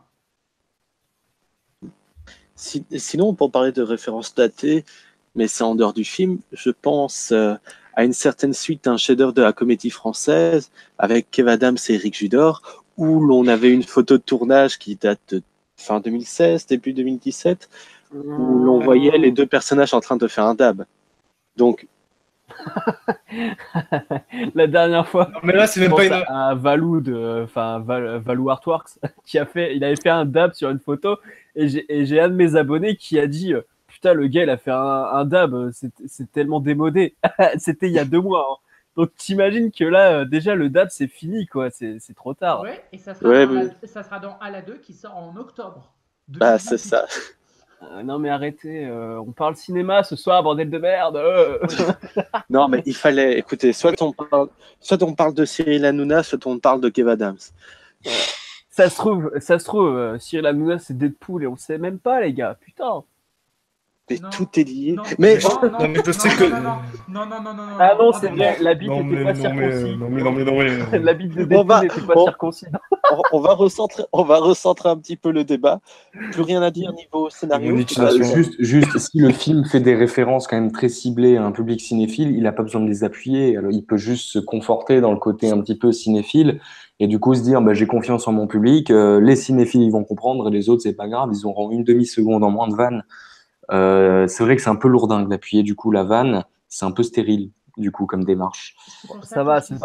Sinon, pour parler de références datées, mais c'est en dehors du film, je pense à une certaine suite, un chef-d'œuvre de la comédie française avec Kev Adams et Éric Judor, où l'on avait une photo de tournage qui date de fin 2016, début 2017, où l'on voyait les deux personnages en train de faire un dab. Donc, La dernière fois, Non, mais là, c'est même je pas pense une. à Valou Valou Artworks il avait fait un dab sur une photo et j'ai un de mes abonnés qui a dit putain, le gars il a fait un dab, c'est tellement démodé. C'était il y a 2 mois, hein. Donc t'imagines que là déjà le dab c'est fini quoi, c'est trop tard. Ouais, et ça sera, Ouais, ça sera dans Ala 2 qui sort en octobre. bah, c'est ça. Non mais arrêtez, on parle cinéma ce soir, bordel de merde. Non, mais il fallait, écoutez, soit on parle de Cyril Hanouna, soit on parle de Kev Adams. Ça se trouve, Cyril Hanouna c'est Deadpool et on sait même pas les gars, putain. Mais Non. tout est lié. Non, Mais Non, mais je sais que. non. Ah non, c'est non, vrai, la bite Non, n'était mais, pas circoncis. non, mais. La bite de On va- Deadpool n'était pas on- circoncis. on va recentrer un petit peu le débat. Plus rien à dire niveau scénario. Monétisation. Juste, si le film fait des références quand même très ciblées à un public cinéphile, il n'a pas besoin de les appuyer. Alors, il peut juste se conforter dans le côté un petit peu cinéphile et du coup se dire bah, j'ai confiance en mon public. Les cinéphiles ils vont comprendre et les autres c'est pas grave, ils auront une demi-seconde en moins de vanne. C'est vrai que c'est un peu lourdingue d'appuyer du coup la vanne, c'est un peu stérile du coup comme démarche. C'est pour Ça que va, je c'est disais-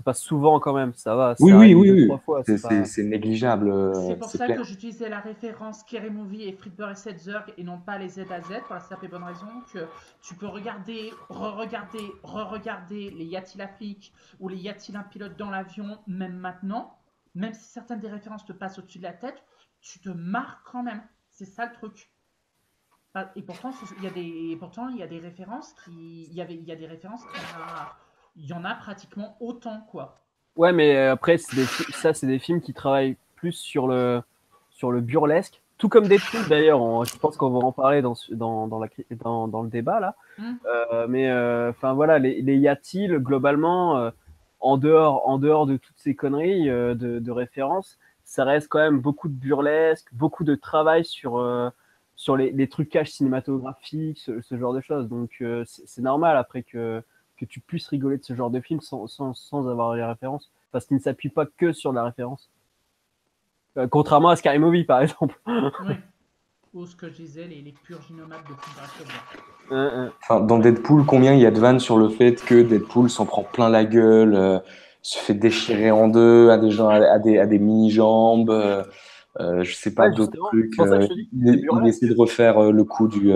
pas souvent quand même, ça va. Oui, ça oui, arrive oui, 2-3 oui. fois, C'est négligeable, C'est pour c'est ça clair. que j'utilisais la référence Scary Movie et Fritber et Setzerg et non pas les Z à Z, pour la simple et bonne raison que tu peux regarder, re-regarder les Y a-t-il un flic ou les Y a-t-il un pilote dans l'avion, même maintenant, même si certaines des références te passent au-dessus de la tête, tu te marres quand même. C'est ça le truc. Et pourtant, il y a des références il y a des références il y en a pratiquement autant, quoi. Ouais, mais après, c'est des films qui travaillent plus sur le burlesque, tout comme Deadpool d'ailleurs. Je pense qu'on va en parler dans le débat là. Mais enfin voilà, les y a-t-il globalement, en dehors de toutes ces conneries de références, ça reste quand même beaucoup de burlesque, beaucoup de travail sur les trucages cinématographiques, ce genre de choses. Donc c'est normal après que tu puisses rigoler de ce genre de film sans avoir les références, parce qu'il ne s'appuie pas que sur la référence. Contrairement à Scary Movie, par exemple. Oui. Ou ce que je disais, les purges nomades de Fritber. Enfin, dans Deadpool, combien il y a de vannes sur le fait que Deadpool s'en prend plein la gueule, se fait déchirer en deux, à des gens, à des mini-jambes, je sais pas Ouais, d'autres justement, trucs. c'est pour ça que je te dis que c'est Il burlesque. essaie de refaire le coup du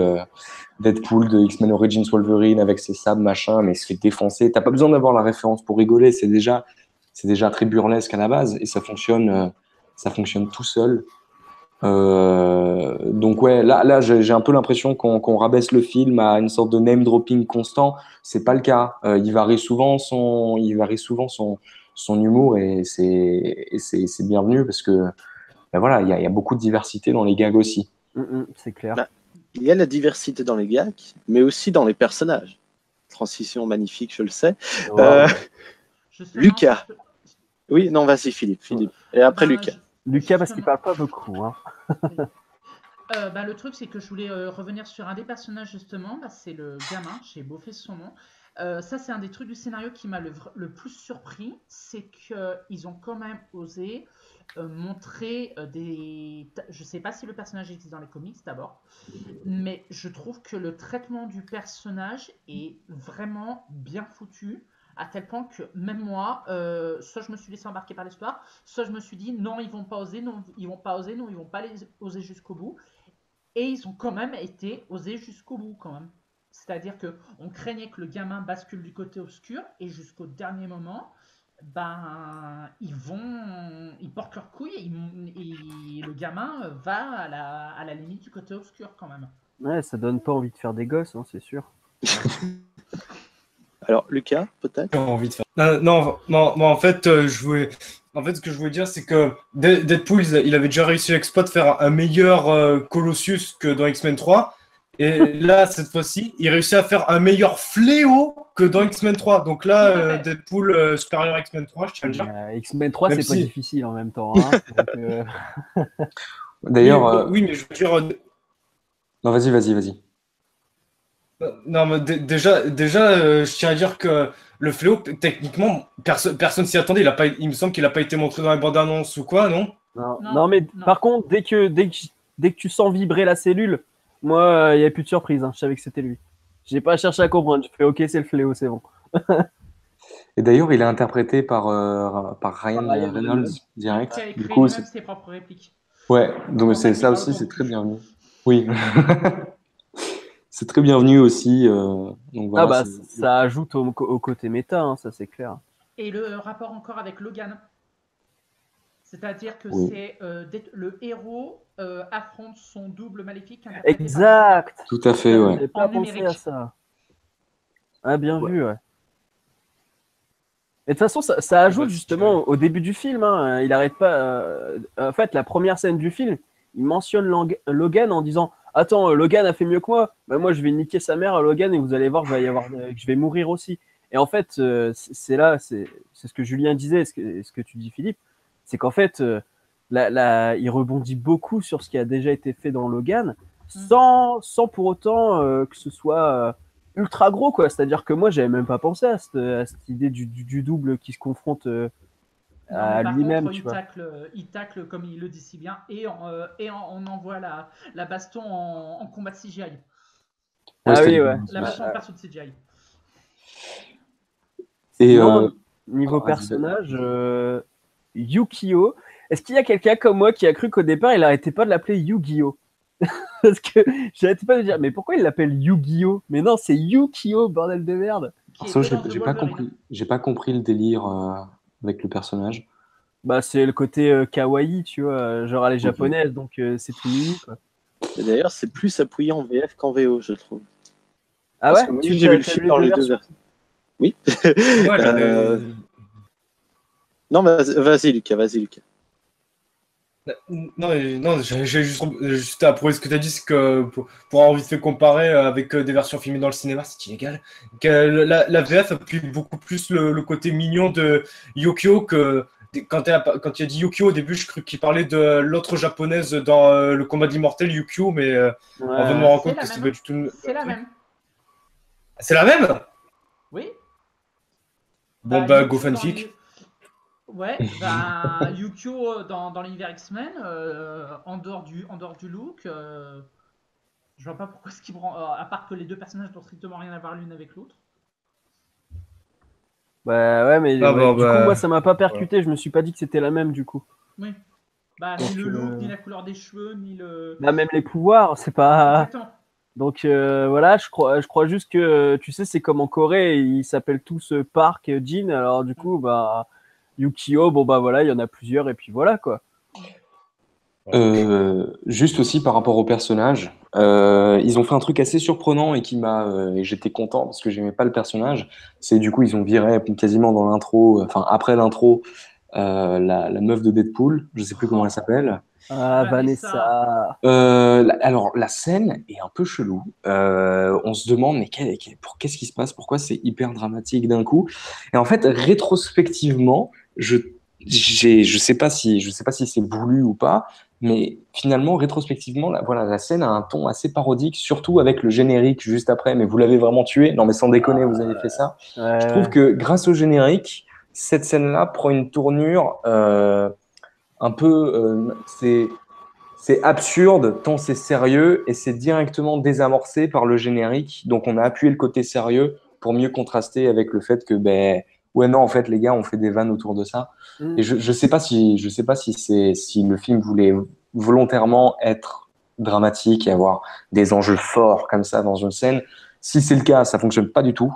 Deadpool de X-Men Origins Wolverine avec ses sabres, machin, mais il se fait défoncer. T'as pas besoin d'avoir la référence pour rigoler, c'est déjà très burlesque à la base et ça fonctionne tout seul. Donc ouais, là j'ai un peu l'impression qu'on rabaisse le film à une sorte de name dropping constant. C'est pas le cas. Il varie souvent son humour et c'est bienvenu parce que ben voilà, il y a beaucoup de diversité dans les gags aussi. C'est clair. Bah, il y a la diversité dans les gags, mais aussi dans les personnages. Transition magnifique, je le sais. Wow. Justement, Lucas. Oui, non, vas-y, Philippe. Et après, Lucas. Lucas, parce qu'il parle pas beaucoup. Hein. Le truc, c'est que je voulais revenir sur un des personnages, justement. C'est le gamin, j'ai bouffé son nom. Ça, c'est un des trucs du scénario qui m'a le plus surpris. C'est qu'ils ont quand même osé montrer des... Je sais pas si le personnage existe dans les comics, d'abord. Mais je trouve que le traitement du personnage est vraiment bien foutu. À tel point que même moi, soit je me suis laissé embarquer par l'histoire, soit je me suis dit non, ils vont pas oser, non, ils vont pas oser jusqu'au bout. Et ils ont quand même été osés jusqu'au bout quand même. C'est-à-dire que on craignait que le gamin bascule du côté obscur et jusqu'au dernier moment, ils portent leur couille et le gamin va à la limite du côté obscur quand même. Ouais, ça donne pas envie de faire des gosses, hein, c'est sûr. Alors, Lucas, peut-être. J'ai envie de faire. Non, en fait, je voulais. En fait, ce que je voulais dire, c'est que Deadpool, il avait déjà réussi l'exploit de faire un meilleur Colossus que dans X-Men 3. Et là, cette fois-ci, il réussit à faire un meilleur Fléau que dans X-Men 3. Donc là, Tout à fait. Deadpool supérieur à X-Men 3, je tiens à le dire. X-Men 3, Même c'est pas si- difficile en même temps. Hein. Donc, D'ailleurs, Oui, mais je veux dire, non, vas-y. non, mais déjà, je tiens à dire que le Fléau, techniquement, personne s'y attendait. Il me semble qu'il n'a pas été montré dans la bande-annonce ou quoi, non? non, Non, non, mais non. par contre, dès que tu sens vibrer la cellule, moi, il n'y a plus de surprise. Hein. Je savais que c'était lui. J'ai pas cherché à comprendre. Je fais OK, c'est le Fléau, c'est bon. Et d'ailleurs, il est interprété par Ryan Ryan Reynolds Reynolds. direct. Qui a Du écrit coup, lui-même ses propres répliques. ouais, donc C'est pour ça c'est qu'il ça parle aussi, c'est beaucoup très plus. bienvenu. Oui, c'est très bienvenu aussi. Donc Ah voilà, bah, ça ajoute au côté méta, hein, ça c'est clair. Et le rapport encore avec Logan. C'est-à-dire que Oui. c'est le héros affronte son double maléfique interprété par Exact. tout à fait, ouais. J'avais pas En pensé numérique. à ça. Ah, bien Ouais. vu, ouais. Et de toute façon, ça ajoute justement au début du film. Hein, il arrête pas. En fait, la première scène du film, il mentionne Logan en disant attends, Logan a fait mieux que moi. Ben, moi, je vais niquer sa mère à Logan et vous allez voir que je vais mourir aussi. Et en fait, c'est là, c'est ce que Julien disait, ce que tu dis, Philippe, c'est qu'en fait, il rebondit beaucoup sur ce qui a déjà été fait dans Logan, sans pour autant que ce soit ultra gros, quoi. C'est-à-dire que moi, j'avais même pas pensé à cette idée du double qui se confronte Non, à mais par lui-même, contre, tu vois. il tacle, comme il le dit si bien, et on envoie la baston en combat de CGI. Ah c'était oui, du- ouais. La baston en perso de CGI. Et Sinon, niveau vas-y, personnage, Yukio, est-ce qu'il y a quelqu'un comme moi qui a cru qu'au départ, il arrêtait pas de l'appeler Yu-Gi-Oh? Parce que j'arrêtais pas de dire, mais pourquoi il l'appelle Yu-Gi-Oh? Mais non, c'est Yukio, bordel de merde. Qui ça, était dans The Wolverine. j'ai pas compris le délire avec le personnage. Bah, c'est le côté kawaii, tu vois, genre elle est Ok. japonaise, donc c'est tout mimi, quoi. Et d'ailleurs, c'est plus appuyé en VF qu'en VO, je trouve. Ah Parce ouais? que moi, Tu j'ai vu le t'as film vu dans les les deux deux versions? versions. Oui. Ouais, Non, vas-y, Lucas, vas-y, Lucas. non, j'ai juste à approuver ce que tu as dit, c'est que pour avoir vite fait comparer avec des versions filmées dans le cinéma, c'est illégal. Que la VF appuie beaucoup plus le côté mignon de Yukio que quand il a dit Yukio au début, je crois qu'il parlait de l'autre japonaise dans le combat de l'immortel Yukio, mais on va me Ouais. rendre C'est compte la que c'est même. pas du tout le C'est la truc. même. C'est la même? Oui. Bon, Bah, go Yukio dans fanfic. les- Ouais, bah, Yukio dans l'univers X-Men, en dehors du look, je vois pas pourquoi ce qui me rend. À part que les deux personnages n'ont strictement rien à voir l'une avec l'autre. Bah ouais, mais Ah ouais, bon, du coup, bah, moi, ça m'a pas percuté, je me suis pas dit que c'était la même, du coup. Oui. Bah, Donc, ni le look, ni la couleur des cheveux, ni le. Bah, même les pouvoirs, c'est pas... Exactement. Donc voilà, je crois juste que, tu sais, c'est comme en Corée, ils s'appellent tous Park, Jin, alors du coup, bah, Yukio, bon bah voilà, il y en a plusieurs, et puis voilà, quoi. Juste aussi par rapport au personnage, ils ont fait un truc assez surprenant et et j'étais content parce que j'aimais pas le personnage. C'est du coup ils ont viré quasiment dans l'intro, enfin après l'intro, la meuf de Deadpool, je sais plus comment elle s'appelle. Ah, Vanessa. Vanessa. Alors la scène est un peu chelou. On se demande mais qu'est-ce qui se passe? Pourquoi c'est hyper dramatique d'un coup? Et en fait rétrospectivement, je sais pas si c'est voulu ou pas, mais finalement rétrospectivement la scène a un ton assez parodique, surtout avec le générique juste après. Mais vous l'avez vraiment tué? Non mais sans déconner, vous avez fait ça. Je trouve Ouais. que grâce au générique, cette scène-là prend une tournure un peu c'est absurde tant c'est sérieux et c'est directement désamorcé par le générique. Donc on a appuyé le côté sérieux pour mieux contraster avec le fait que ben ouais non en fait les gars on fait des vannes autour de ça. Mm. Et je sais pas si le film voulait volontairement être dramatique et avoir des enjeux forts comme ça dans une scène. Si c'est le cas, ça fonctionne pas du tout.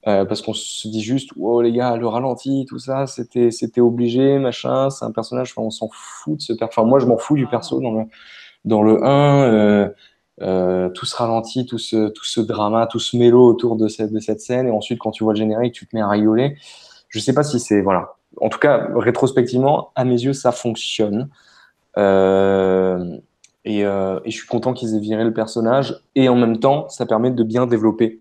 Parce qu'on se dit juste, wow, les gars, le ralenti, tout ça, c'était obligé, machin, c'est un personnage, enfin, on s'en fout de ce perso. Enfin, moi, je m'en fous du perso dans le 1, tout ce ralenti, tout ce drama, tout ce mélo autour de cette scène, et ensuite, quand tu vois le générique, tu te mets à rigoler. Je sais pas si c'est, voilà. en tout cas, rétrospectivement, à mes yeux, ça fonctionne. Euh, et je suis content qu'ils aient viré le personnage. Et en même temps, ça permet de bien développer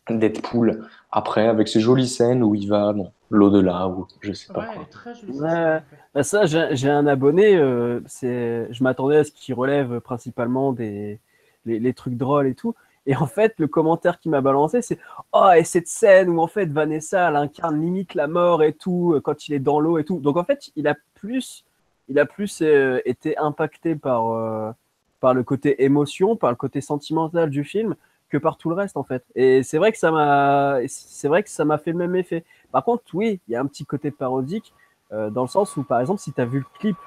Deadpool après, avec ces jolies scènes où il va dans l'au-delà, ou je sais pas Ouais, elle quoi. est très jolie. cette Ouais, série, en fait. bah ça, j'ai un abonné. Je m'attendais à ce qu'il relève principalement les trucs drôles et tout. Et en fait, le commentaire qui m'a balancé, c'est oh, et cette scène où en fait Vanessa, elle incarne limite la mort et tout, quand il est dans l'eau et tout. Donc en fait, il a plus été impacté par le côté émotion, par le côté sentimental du film, que par tout le reste en fait. Et c'est vrai que ça m'a fait le même effet. Par contre, oui, il y a un petit côté parodique dans le sens où, par exemple, si tu as vu le clip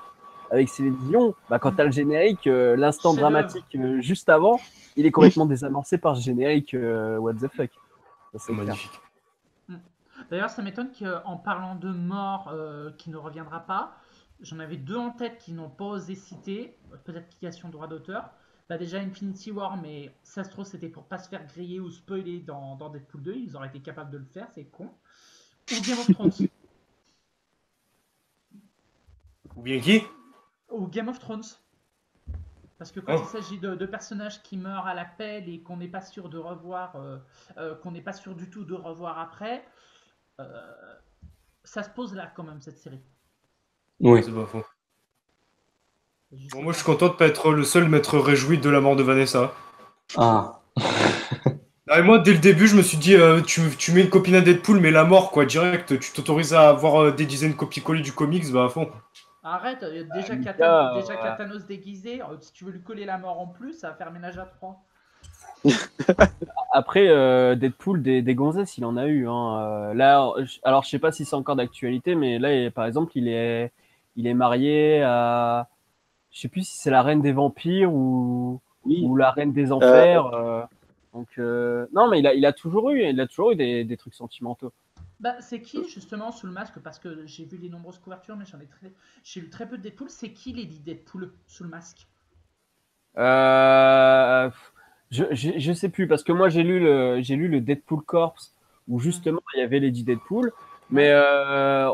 avec Céline Dion, bah, quand tu as le générique, l'instant Chef-d'œuvre. dramatique juste avant, il est complètement désamorcé par ce générique what the fuck. Ça, c'est clair. Magnifique. D'ailleurs, ça m'étonne qu'en parlant de mort qui ne reviendra pas, j'en avais deux en tête qui n'ont pas osé citer, peut-être application droit d'auteur. Bah déjà Infinity War, mais ça se trouve c'était pour pas se faire griller ou spoiler dans Deadpool 2, ils auraient été capables de le faire, c'est con. Ou Game of Thrones. Ou bien qui? Ou Game of Thrones. Parce que quand il s'agit de personnages qui meurent à la pelle et qu'on n'est pas sûr de revoir, qu'on n'est pas sûr du tout de revoir après, ça se pose là quand même cette série. Oui. C'est pas faux. Je Bon, sais moi, je pas. suis content de pas être le seul m'être réjoui de la mort de Vanessa. Ah, Ah, et moi, dès le début, je me suis dit, tu mets une copine à Deadpool, mais la mort, quoi, direct, tu t'autorises à avoir des dizaines de copies-collées du comics, bah à fond. Arrête, déjà, Lucas, déjà Thanos déguisé, si tu veux lui coller la mort en plus, ça va faire ménage à trois. Après, Deadpool, des gonzesses, il en a eu. Hein. Là, alors, je sais pas si c'est encore d'actualité, mais là, par exemple, il est marié à. Je sais plus si c'est la reine des vampires Oui. ou la reine des Euh, enfers. Donc, non, mais il a toujours eu des trucs sentimentaux. Bah, c'est qui justement sous le masque? Parce que j'ai vu les nombreuses couvertures, mais j'ai lu très peu de Deadpool. C'est qui Lady Deadpool sous le masque? Euh, je sais plus parce que moi j'ai lu le Deadpool Corps où justement il y avait Lady Deadpool, mais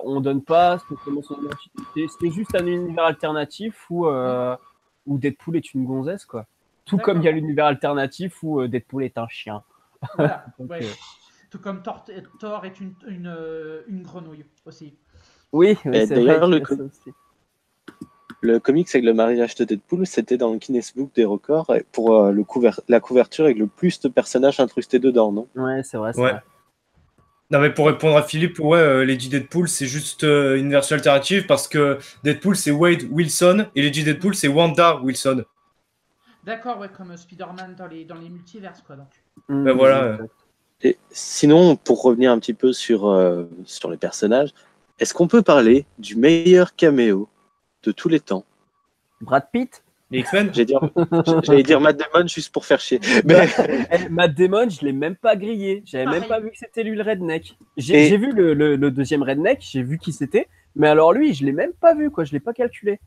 on donne pas spécialement son identité. C'était juste un univers alternatif où Deadpool est une gonzesse quoi. Tout comme il y a D'accord. l'univers alternatif où Deadpool est un chien. Voilà, Donc, ouais. Tout comme Thor est une grenouille aussi. oui, Et c'est vrai d'ailleurs, qu'il y a ça aussi. le comics avec le mariage de Deadpool, c'était dans le Guinness Book des records pour la couverture avec le plus de personnages incrustés dedans, non? Ouais, c'est vrai, c'est Ouais. vrai. Non, mais pour répondre à Philippe, ouais, Lady Deadpool, c'est juste une version alternative parce que Deadpool, c'est Wade Wilson et Lady Deadpool, c'est Wanda Wilson. D'accord, ouais, comme Spider-Man dans les multiverses, quoi, donc. Ben voilà. Exact. Et sinon, pour revenir un petit peu sur les personnages, est-ce qu'on peut parler du meilleur caméo de tous les temps? Brad Pitt. Les X-Men? J'allais dire Matt Damon juste pour faire chier. Mais Matt Damon, je l'ai même pas grillé. J'avais Pareil. même pas vu que c'était lui le redneck. Et- J'ai vu le deuxième redneck, j'ai vu qui c'était. Mais alors lui, je l'ai même pas vu, quoi. Je l'ai pas calculé.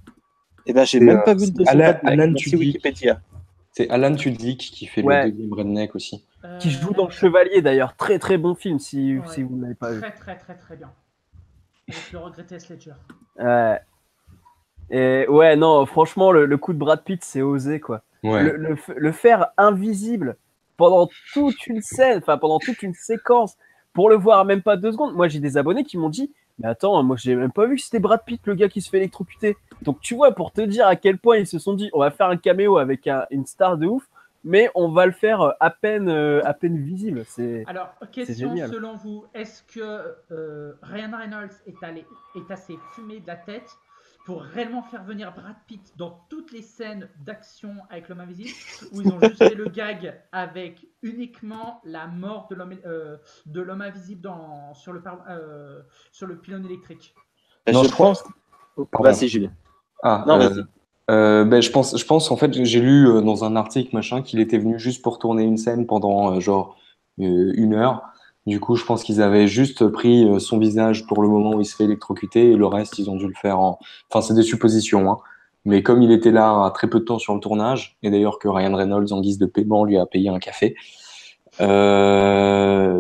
eh ben, j'ai C'est, même pas vu le deuxième Alan- redneck. Alan Merci Tudyk. Wikipédia. c'est Alan Tudyk qui fait Ouais. le deuxième redneck aussi. Qui joue dans Chevalier d'ailleurs. Très très bon film si Ouais. vous ne l'avez pas vu. Très, très, très, très bien. Avec le regretté Heath Ledger. Ouais. Et ouais, non, franchement, le coup de Brad Pitt, c'est osé, quoi. Ouais. Le faire invisible pendant toute une scène, enfin pendant toute une séquence, pour le voir même pas 2 secondes. Moi, j'ai des abonnés qui m'ont dit, mais attends, moi, j'ai même pas vu que c'était Brad Pitt, le gars qui se fait électrocuter. Donc, tu vois, pour te dire à quel point ils se sont dit, on va faire un caméo avec une star de ouf, mais on va le faire à peine visible. Alors, question génial. selon vous, est-ce que Ryan Reynolds est assez fumé de la tête pour réellement faire venir Brad Pitt dans toutes les scènes d'action avec l'homme invisible, ou ils ont juste fait le gag avec uniquement la mort de l'homme invisible sur le pylône électrique? Non, Je pense. Pardon. Vas-y, Julien. Ah, Non, vas-y. ben, je pense, en fait, j'ai lu dans un article, machin, qu'il était venu juste pour tourner une scène pendant, genre, 1 heure. Du coup, je pense qu'ils avaient juste pris son visage pour le moment où il se fait électrocuter et le reste, ils ont dû le faire en... Enfin, c'est des suppositions, hein. Mais comme il était là très peu de temps sur le tournage, et d'ailleurs que Ryan Reynolds, en guise de paiement, lui a payé un café, Je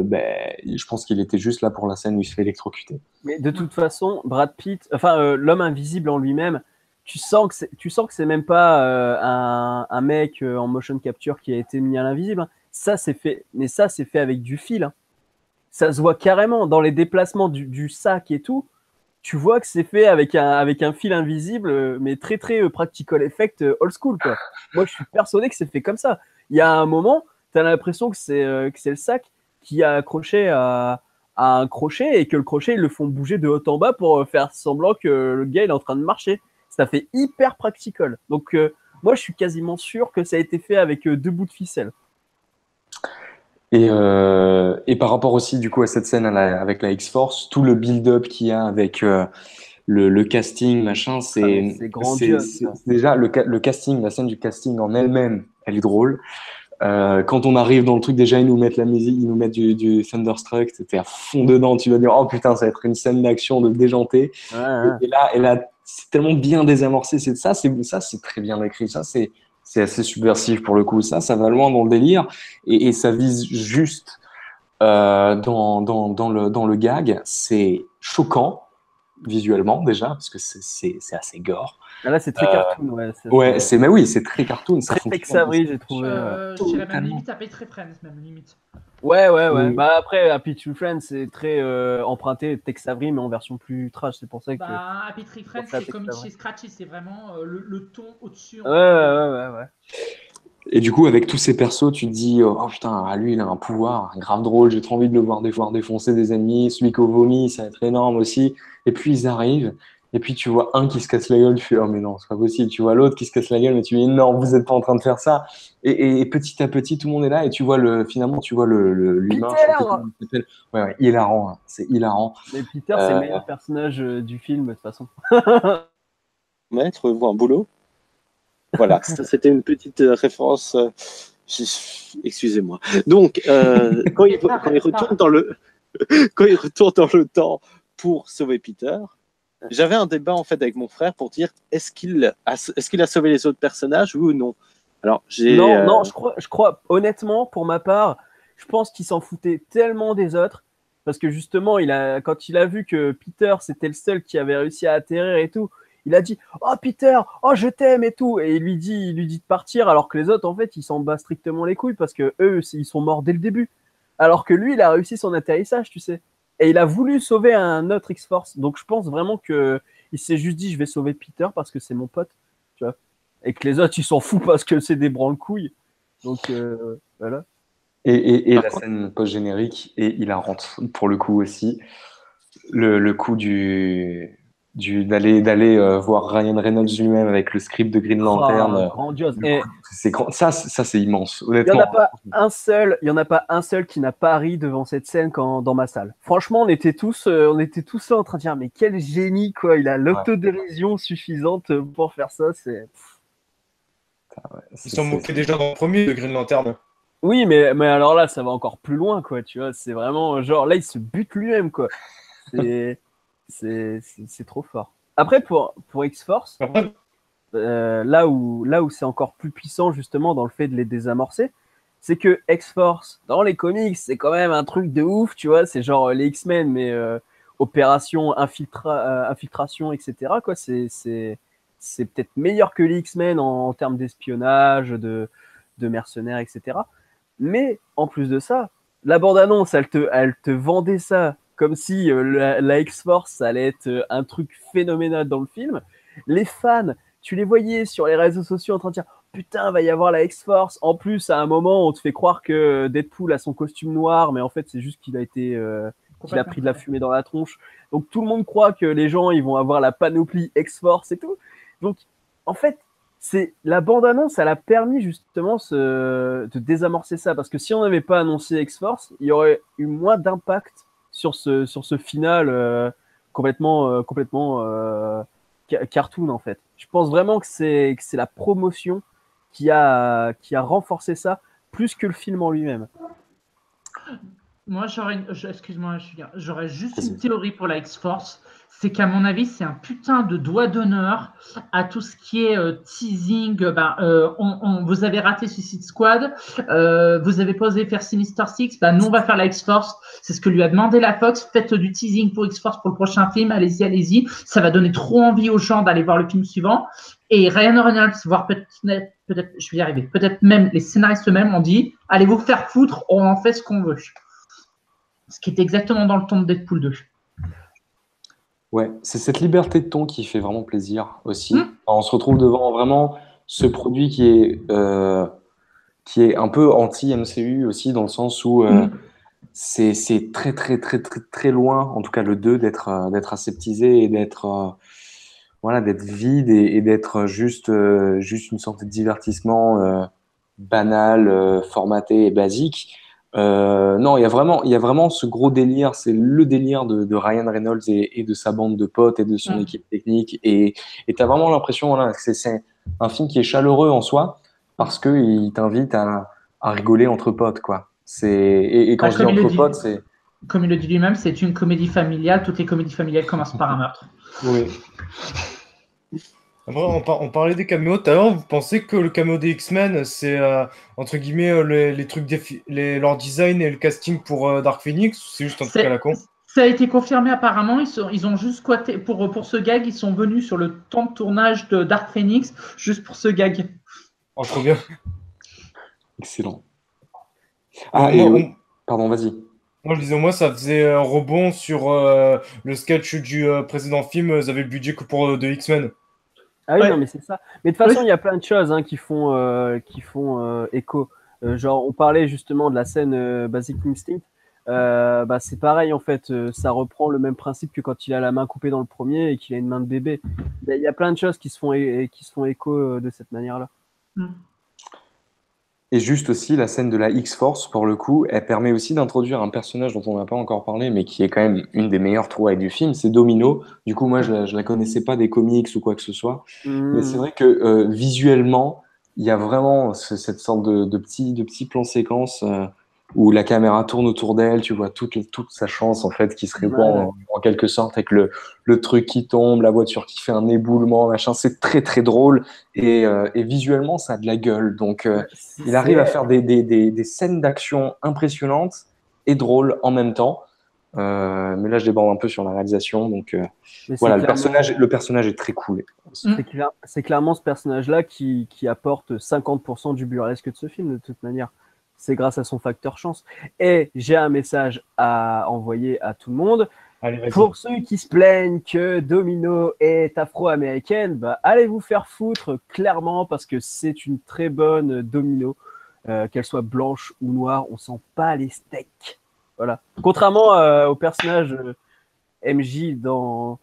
pense qu'il était juste là pour la scène où il se fait électrocuter. Mais de toute façon, Brad Pitt, enfin l'homme invisible en lui-même, tu sens que c'est même pas un mec en motion capture qui a été mis à l'invisible. Hein. Ça c'est fait, mais ça c'est fait avec du fil. Hein. Ça se voit carrément dans les déplacements du sac et tout. Tu vois que c'est fait avec un fil invisible, mais très très practical effect old school quoi. Moi je suis persuadé que c'est fait comme ça. Il y a un moment, tu as l'impression que c'est le sac qui a accroché à un crochet et que le crochet ils le font bouger de haut en bas pour faire semblant que le gars il est en train de marcher. Ça fait hyper practical. Donc moi je suis quasiment sûr que ça a été fait avec 2 bouts de ficelle. Et par rapport aussi du coup à cette scène avec la X-Force, tout le build-up qu'il y a avec le casting, machin, c'est grandiose. c'est déjà le casting, la scène du casting en elle-même, elle est drôle. Quand on arrive dans le truc, déjà ils nous mettent la musique, ils nous mettent du Thunderstruck, c'était à fond dedans. Tu vas dire oh putain, ça va être une scène d'action de déjanté. Ouais. Et là, c'est tellement bien désamorcé. C'est très bien écrit. C'est assez subversif pour le coup. Ça va loin dans le délire et ça vise juste dans le gag. C'est choquant visuellement déjà parce que c'est assez gore. Ah, là c'est très cartoon, ouais. Mais oui, c'est très cartoon. Ça très Tex Avery, j'ai trouvé. Je dirais même limite à Petri Friends, même limite. Ouais. Bah après, Happy Tree Friends, c'est très emprunté Tex Avery, mais en version plus trash. C'est pour ça que. Bah, Happy Tree Friends, c'est comme Itchy Scratchy, c'est vraiment le ton au-dessus. Ouais. Et du coup, avec tous ces persos, tu te dis oh putain, lui, il a un pouvoir grave drôle. J'ai trop envie de le voir défoncer des ennemis. Celui qui vomit, ça va être énorme aussi. Et puis ils arrivent. Et puis tu vois un qui se casse la gueule, tu fais oh mais non, c'est pas possible. Tu vois l'autre qui se casse la gueule, mais tu dis non, vous êtes pas en train de faire ça. Et petit à petit, tout le monde est là et tu vois finalement tu vois l'humain. Ouais, hilarant, hein. C'est hilarant. Mais Peter, c'est le meilleur personnage du film de toute façon. Maître, un boulot. Voilà, c'était une petite référence. Excusez-moi. Donc, quand il retourne dans le temps pour sauver Peter. J'avais un débat en fait avec mon frère pour dire est-ce qu'il a sauvé les autres personnages, oui ou non. Alors non, je crois honnêtement pour ma part, je pense qu'il s'en foutait tellement des autres parce que justement quand il a vu que Peter c'était le seul qui avait réussi à atterrir et tout, il a dit oh Peter, oh je t'aime et tout et il lui dit de partir alors que les autres en fait ils s'en battent strictement les couilles parce que eux ils sont morts dès le début alors que lui il a réussi son atterrissage tu sais. Et il a voulu sauver un autre X-Force. Donc je pense vraiment qu'il s'est juste dit je vais sauver Peter parce que c'est mon pote. Tu vois. Et que les autres ils s'en foutent parce que c'est des branle-couilles. Donc voilà. Et la scène post-générique est hilarante pour le coup aussi. Le coup d'aller voir Ryan Reynolds lui-même avec le script de Green Lantern. Grandiose. Ça c'est immense. Honnêtement. Il y en a pas un seul qui n'a pas ri devant cette scène dans ma salle. Franchement, on était tous là en train de dire mais quel génie quoi. Il a l'autodérision suffisante pour faire ça. Ils s'en moquaient déjà dans le premier de Green Lantern. Oui, mais alors là, ça va encore plus loin quoi. Tu vois, c'est vraiment genre là, il se bute lui-même quoi. C'est trop fort. Après, pour X-Force, là où c'est encore plus puissant, justement, dans le fait de les désamorcer, c'est que X-Force, dans les comics, c'est quand même un truc de ouf, tu vois, c'est genre les X-Men, mais opération, infiltration, etc., quoi, c'est peut-être meilleur que les X-Men en termes d'espionnage, de mercenaires, etc. Mais, en plus de ça, la bande-annonce, elle te vendait ça comme si la X-Force, ça allait être un truc phénoménal dans le film. Les fans, tu les voyais sur les réseaux sociaux en train de dire « Putain, va y avoir la X-Force ». En plus, à un moment, on te fait croire que Deadpool a son costume noir, mais en fait, c'est juste qu'il a pris de la fumée dans la tronche. Donc, tout le monde croit que les gens, ils vont avoir la panoplie X-Force et tout. Donc, en fait, la bande-annonce, elle a permis justement de désamorcer ça. Parce que si on n'avait pas annoncé X-Force, il y aurait eu moins d'impact sur ce final complètement cartoon en fait. Je pense vraiment que c'est la promotion qui a renforcé ça plus que le film en lui-même. Moi, excuse-moi, Julien, j'aurais juste Vas-y. une théorie pour la X-Force. C'est qu'à mon avis, c'est un putain de doigt d'honneur à tout ce qui est teasing. Vous avez raté Suicide Squad, vous avez pas osé faire Sinister Six, nous on va faire la X-Force. C'est ce que lui a demandé la Fox. Faites du teasing pour X-Force pour le prochain film. Allez-y, allez-y. Ça va donner trop envie aux gens d'aller voir le film suivant. Et Ryan Reynolds, voire peut-être, je vais y arriver, peut-être même les scénaristes eux-mêmes ont dit, allez vous faire foutre, on en fait ce qu'on veut. Ce qui est exactement dans le ton de Deadpool 2. Ouais, c'est cette liberté de ton qui fait vraiment plaisir aussi. On se retrouve devant vraiment ce produit qui est un peu anti-MCU aussi, dans le sens où c'est très, très, très, très, très loin, en tout cas le 2, d'être aseptisé et voilà, d'être vide et d'être juste une sorte de divertissement banal, formaté et basique. Non, il y a vraiment ce gros délire, c'est le délire de Ryan Reynolds et de sa bande de potes et de son équipe technique. Et tu as vraiment l'impression, voilà, que c'est un film qui est chaleureux en soi parce qu'il t'invite à rigoler entre potes, quoi. Et quand je dis entre potes, c'est. Comme il le dit lui-même, c'est une comédie familiale. Toutes les comédies familiales commencent par un meurtre. Oui. Après, on parlait des caméos tout à l'heure. Vous pensez que le caméo des X-Men, c'est entre guillemets les trucs, leur design et le casting pour Dark Phoenix, ou c'est juste un truc à la con? Ça a été confirmé apparemment. Ils ont juste squatté pour ce gag. Ils sont venus sur le temps de tournage de Dark Phoenix juste pour ce gag. Oh, trop bien. Excellent. Pardon, vas-y. Moi, je disais, au moins, ça faisait un rebond sur le sketch du précédent film. Ils avaient le budget que pour de X-Men. Ah oui, non, mais c'est ça. Mais de toute façon, il y a plein de choses qui font écho. Genre, on parlait justement de la scène Basic Instinct. C'est pareil, en fait. Ça reprend le même principe que quand il a la main coupée dans le premier et qu'il a une main de bébé. Il y a plein de choses qui se font écho de cette manière-là. Et juste aussi, la scène de la X-Force, pour le coup, elle permet aussi d'introduire un personnage dont on n'a pas encore parlé, mais qui est quand même une des meilleures trouvailles du film, c'est Domino. Du coup, moi, je la connaissais pas des comics ou quoi que ce soit. Mais c'est vrai que visuellement, il y a vraiment cette sorte de petit plan séquence où la caméra tourne autour d'elle, tu vois toute sa chance, en fait, qui se répand en quelque sorte, avec le truc qui tombe, la voiture qui fait un éboulement, machin. C'est très, très drôle. Et visuellement, ça a de la gueule. Donc, il arrive à faire des scènes d'action impressionnantes et drôles en même temps. Mais là, je déborde un peu sur la réalisation. Donc, voilà, le personnage est très cool. C'est clairement ce personnage-là qui apporte 50% du burlesque de ce film, de toute manière. C'est grâce à son facteur chance. Et j'ai un message à envoyer à tout le monde. Allez, pour ceux qui se plaignent que Domino est afro-américaine, allez vous faire foutre clairement parce que c'est une très bonne Domino. Qu'elle soit blanche ou noire, on sent pas les steaks. Voilà. Contrairement au personnage MJ dans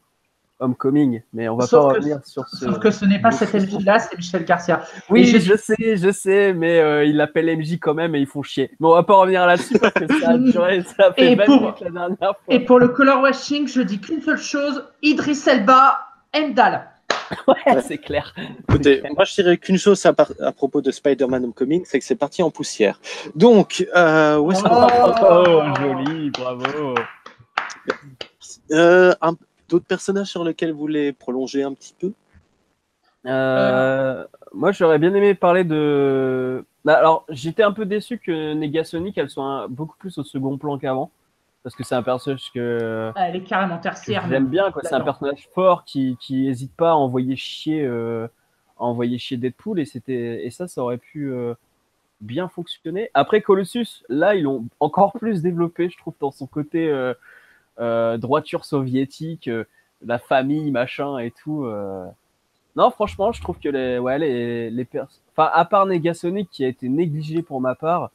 Homecoming, mais on va pas revenir sur ce. Sauf que ce n'est pas cet MJ-là, c'est Michel Garcia. Oui, je sais, mais ils l'appellent MJ quand même et ils font chier. Mais on va pas revenir là-dessus parce que ça a duré, ça a fait 20 minutes la dernière fois. Et pour le color washing, je dis qu'une seule chose, Idris Elba, Endal. Ouais, c'est clair. Écoutez, moi je dirais qu'une chose à propos de Spider-Man Homecoming, c'est que c'est parti en poussière. Donc, où est-ce qu'on joli, bravo. D'autres personnages sur lesquels vous voulez prolonger un petit peu? Moi, j'aurais bien aimé parler de. Alors, j'étais un peu déçu que Negasonic, elle soit beaucoup plus au second plan qu'avant. Parce que c'est un personnage que. Elle est carrément tertiaire. J'aime bien, quoi. C'est un personnage fort qui n'hésite pas à envoyer chier Deadpool. Et ça aurait pu bien fonctionner. Après, Colossus, là, ils l'ont encore plus développé, je trouve, dans son côté. Droiture soviétique, la famille, machin et tout. Non, franchement, je trouve que à part Negasonic qui a été négligé pour ma part,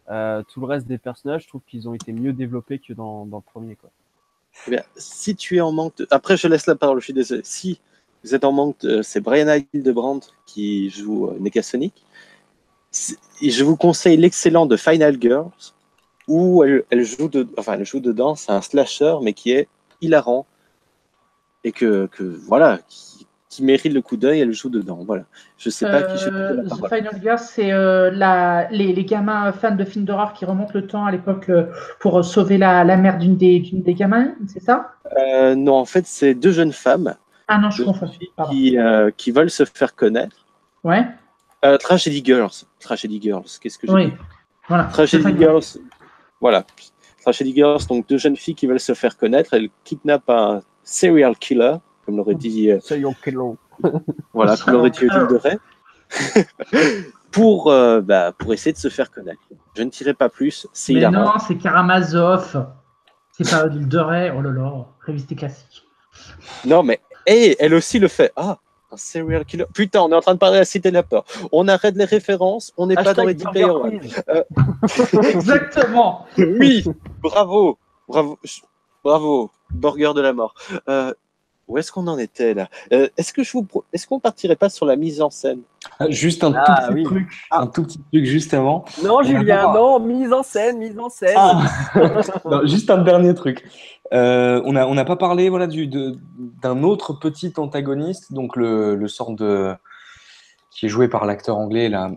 tout le reste des personnages, je trouve qu'ils ont été mieux développés que dans le premier, quoi. Eh bien, si tu es en manque Après, je laisse la parole, je suis désolé. Si vous êtes en manque, c'est Brianna Hildebrandt qui joue Negasonic. Je vous conseille l'excellent de Final Girls, où elle joue dedans, c'est un slasher, mais qui est hilarant et voilà, qui mérite le coup d'œil, elle joue dedans. Voilà. Je sais pas à qui j'ai pris la The parole. Final Girl, c'est les gamins fans de films d'horreur qui remontent le temps à l'époque pour sauver la mère d'une des gamins, c'est ça? Non, en fait, c'est deux jeunes femmes, Ah non, je deux confonds. filles Pardon. qui veulent se faire connaître. Ouais, Tragedy Girls. Tragedy Girls, qu'est-ce que j'ai oui. dit? Voilà. Tragedy Final Girls, voilà. Tragedy Girls, donc deux jeunes filles qui veulent se faire connaître. Elles kidnappent un serial killer, comme l'aurait dit, voilà, comme l'aurait dit Odile de Ray, pour essayer de se faire connaître. Je ne dirai pas plus, c'est Mais hilarant. non, c'est Karamazov. C'est pas Odile de Ray. Oh là là, révité classique. Non, mais elle aussi le fait. Ah, un serial killer. Putain, on est en train de parler de la Cité de la Peur. On arrête les références, on n'est pas dans les deep players. Exactement. Oui, bravo, bravo, bravo, burger de la mort. Où est-ce qu'on en était là? Est-ce qu'on partirait pas sur la mise en scène? Juste un Ah, tout petit oui. truc, un tout petit truc juste avant. Non, Julien, pas- non, mise en scène, mise en scène. Ah. Non, juste un dernier truc. On n'a pas parlé voilà, d'un autre petit antagoniste, donc le sort de qui est joué par l'acteur anglais là,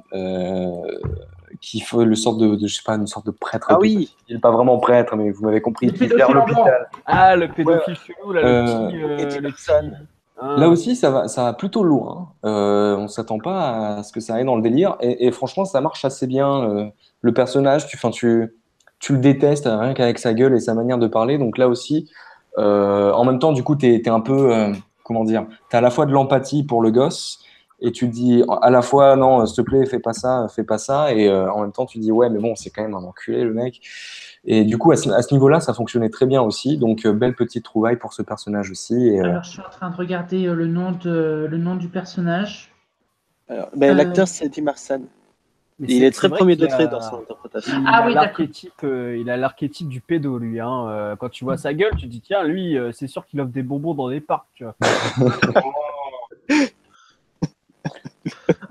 qui fait le sort de je sais pas une sorte de prêtre. Ah oui. Il n'est pas vraiment prêtre, mais vous m'avez compris. Le Qui pédophile gère en blanc. l'hôpital. Ah, le pédophile chelou, là, Eddie le Larson. petit. Ah. Là aussi, ça va plutôt loin. On s'attend pas à ce que ça aille dans le délire. Et franchement, ça marche assez bien. Le personnage, tu le détestes rien qu'avec sa gueule et sa manière de parler. Donc là aussi, en même temps, du coup, t'es un peu, comment dire, t'as à la fois de l'empathie pour le gosse et tu te dis à la fois, non, s'il te plaît, fais pas ça, fais pas ça. Et en même temps, tu te dis, ouais, mais bon, c'est quand même un enculé, le mec. Et du coup, à ce niveau-là, ça fonctionnait très bien aussi. Donc, belle petite trouvaille pour ce personnage aussi. Et, Alors, je suis en train de regarder le nom du personnage. Alors, l'acteur, c'est Eddie Marsan. Mais Il est très vrai premier qu'il degré a- dans son interprétation. Il Ah a oui, il a l'archétype du pédo, lui. Hein. Quand tu vois sa gueule, tu te dis, tiens, lui, c'est sûr qu'il offre des bonbons dans des parcs. Tu vois.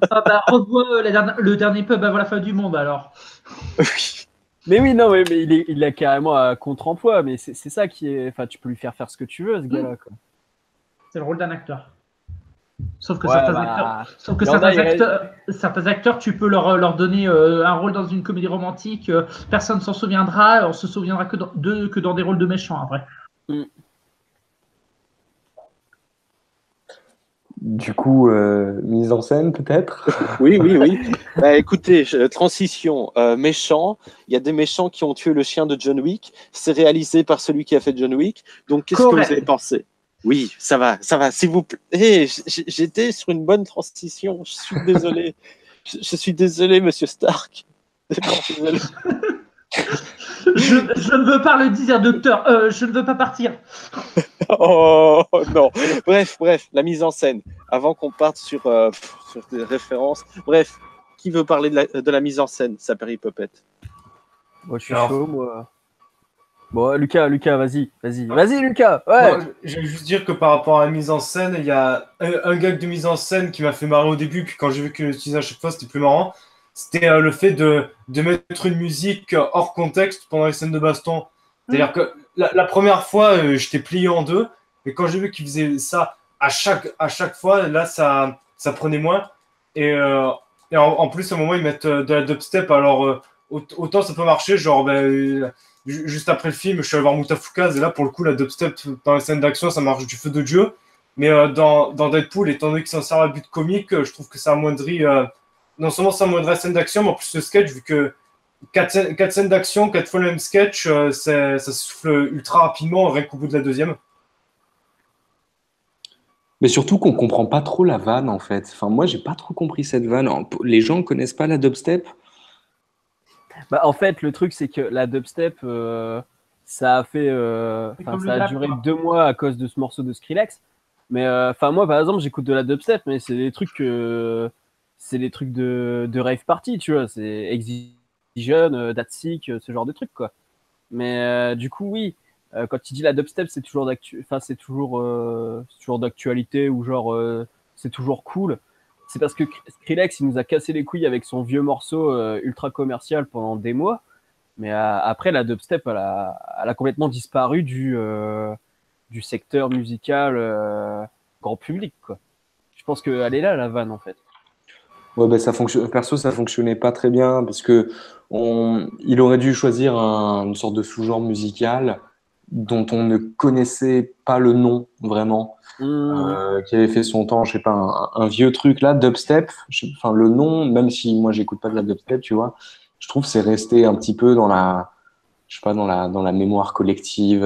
Ah bah, revois le dernier pub avant la fin du monde, alors. Oui. Mais oui, non, mais il a carrément un contre-emploi. Mais c'est ça qui est. Enfin, tu peux lui faire ce que tu veux, ce gars-là. Quoi. C'est le rôle d'un acteur. Sauf que Ouais, il y en a, certains acteurs, tu peux leur donner un rôle dans une comédie romantique, personne ne s'en souviendra, on se souviendra que dans des rôles de méchants après. du coup, mise en scène peut-être. Oui. Écoutez, transition, méchant. Il y a des méchants qui ont tué le chien de John Wick. C'est réalisé par celui qui a fait John Wick. Donc, qu'est-ce que vous avez pensé? Oui, ça va, s'il vous plaît. J'étais sur une bonne transition. Je suis désolé. Je suis désolé, monsieur Stark. Désolé. Je ne veux pas le dire, docteur. Je ne veux pas partir. Oh non. Bref, la mise en scène. Avant qu'on parte sur des références. Bref, qui veut parler de la mise en scène, sa péripopette? Moi, je suis chaud, moi. Bon, Lucas, vas-y, Lucas. Ouais. Moi, je vais juste dire que par rapport à la mise en scène, il y a un gag de mise en scène qui m'a fait marrer au début, puis quand j'ai vu qu'il l'utilisait à chaque fois, c'était plus marrant. C'était le fait de mettre une musique hors contexte pendant les scènes de baston. C'est-à-dire que la première fois, j'étais plié en deux, mais quand j'ai vu qu'il faisait ça à chaque fois, là, ça prenait moins. Et en plus, à un moment, ils mettent de la dubstep, alors autant ça peut marcher, genre, juste après le film, je suis allé voir Moutafoukaz, et là, pour le coup, la dubstep dans les scènes d'action, ça marche du feu de Dieu. Mais dans Deadpool, étant donné que c'est un sert à but comique, je trouve que ça amoindrit, non seulement ça amoindrit la scène d'action, mais en plus le sketch, vu que 4 scènes d'action, 4 fois le même sketch, ça souffle ultra rapidement, rien qu'au bout de la deuxième. Mais surtout qu'on comprend pas trop la vanne en fait. Enfin, moi, j'ai pas trop compris cette vanne. Les gens connaissent pas la dubstep. Bah, en fait, le truc, c'est que la dubstep, ça a fait, ça a duré 2 mois à cause de ce morceau de Skrillex. Mais moi, par exemple, j'écoute de la dubstep, mais c'est des trucs de rave party, tu vois. C'est Excision, Datsik, ce genre de trucs, quoi. Mais du coup, oui. Quand tu dis la dubstep, c'est toujours d'actualité ou genre c'est toujours cool. C'est parce que Skrillex, il nous a cassé les couilles avec son vieux morceau ultra commercial pendant des mois. Mais après, la dubstep, elle a complètement disparu du secteur musical grand public, quoi. Je pense qu'elle est là, la vanne, en fait. Ouais, bah, perso, ça fonctionnait pas très bien parce que il aurait dû choisir une sorte de sous-genre musical dont on ne connaissait pas le nom vraiment, qui avait fait son temps, je sais pas, un vieux truc là, dubstep. Enfin, le nom, même si moi j'écoute pas de la dubstep, tu vois, je trouve que c'est resté un petit peu je sais pas, dans la mémoire collective.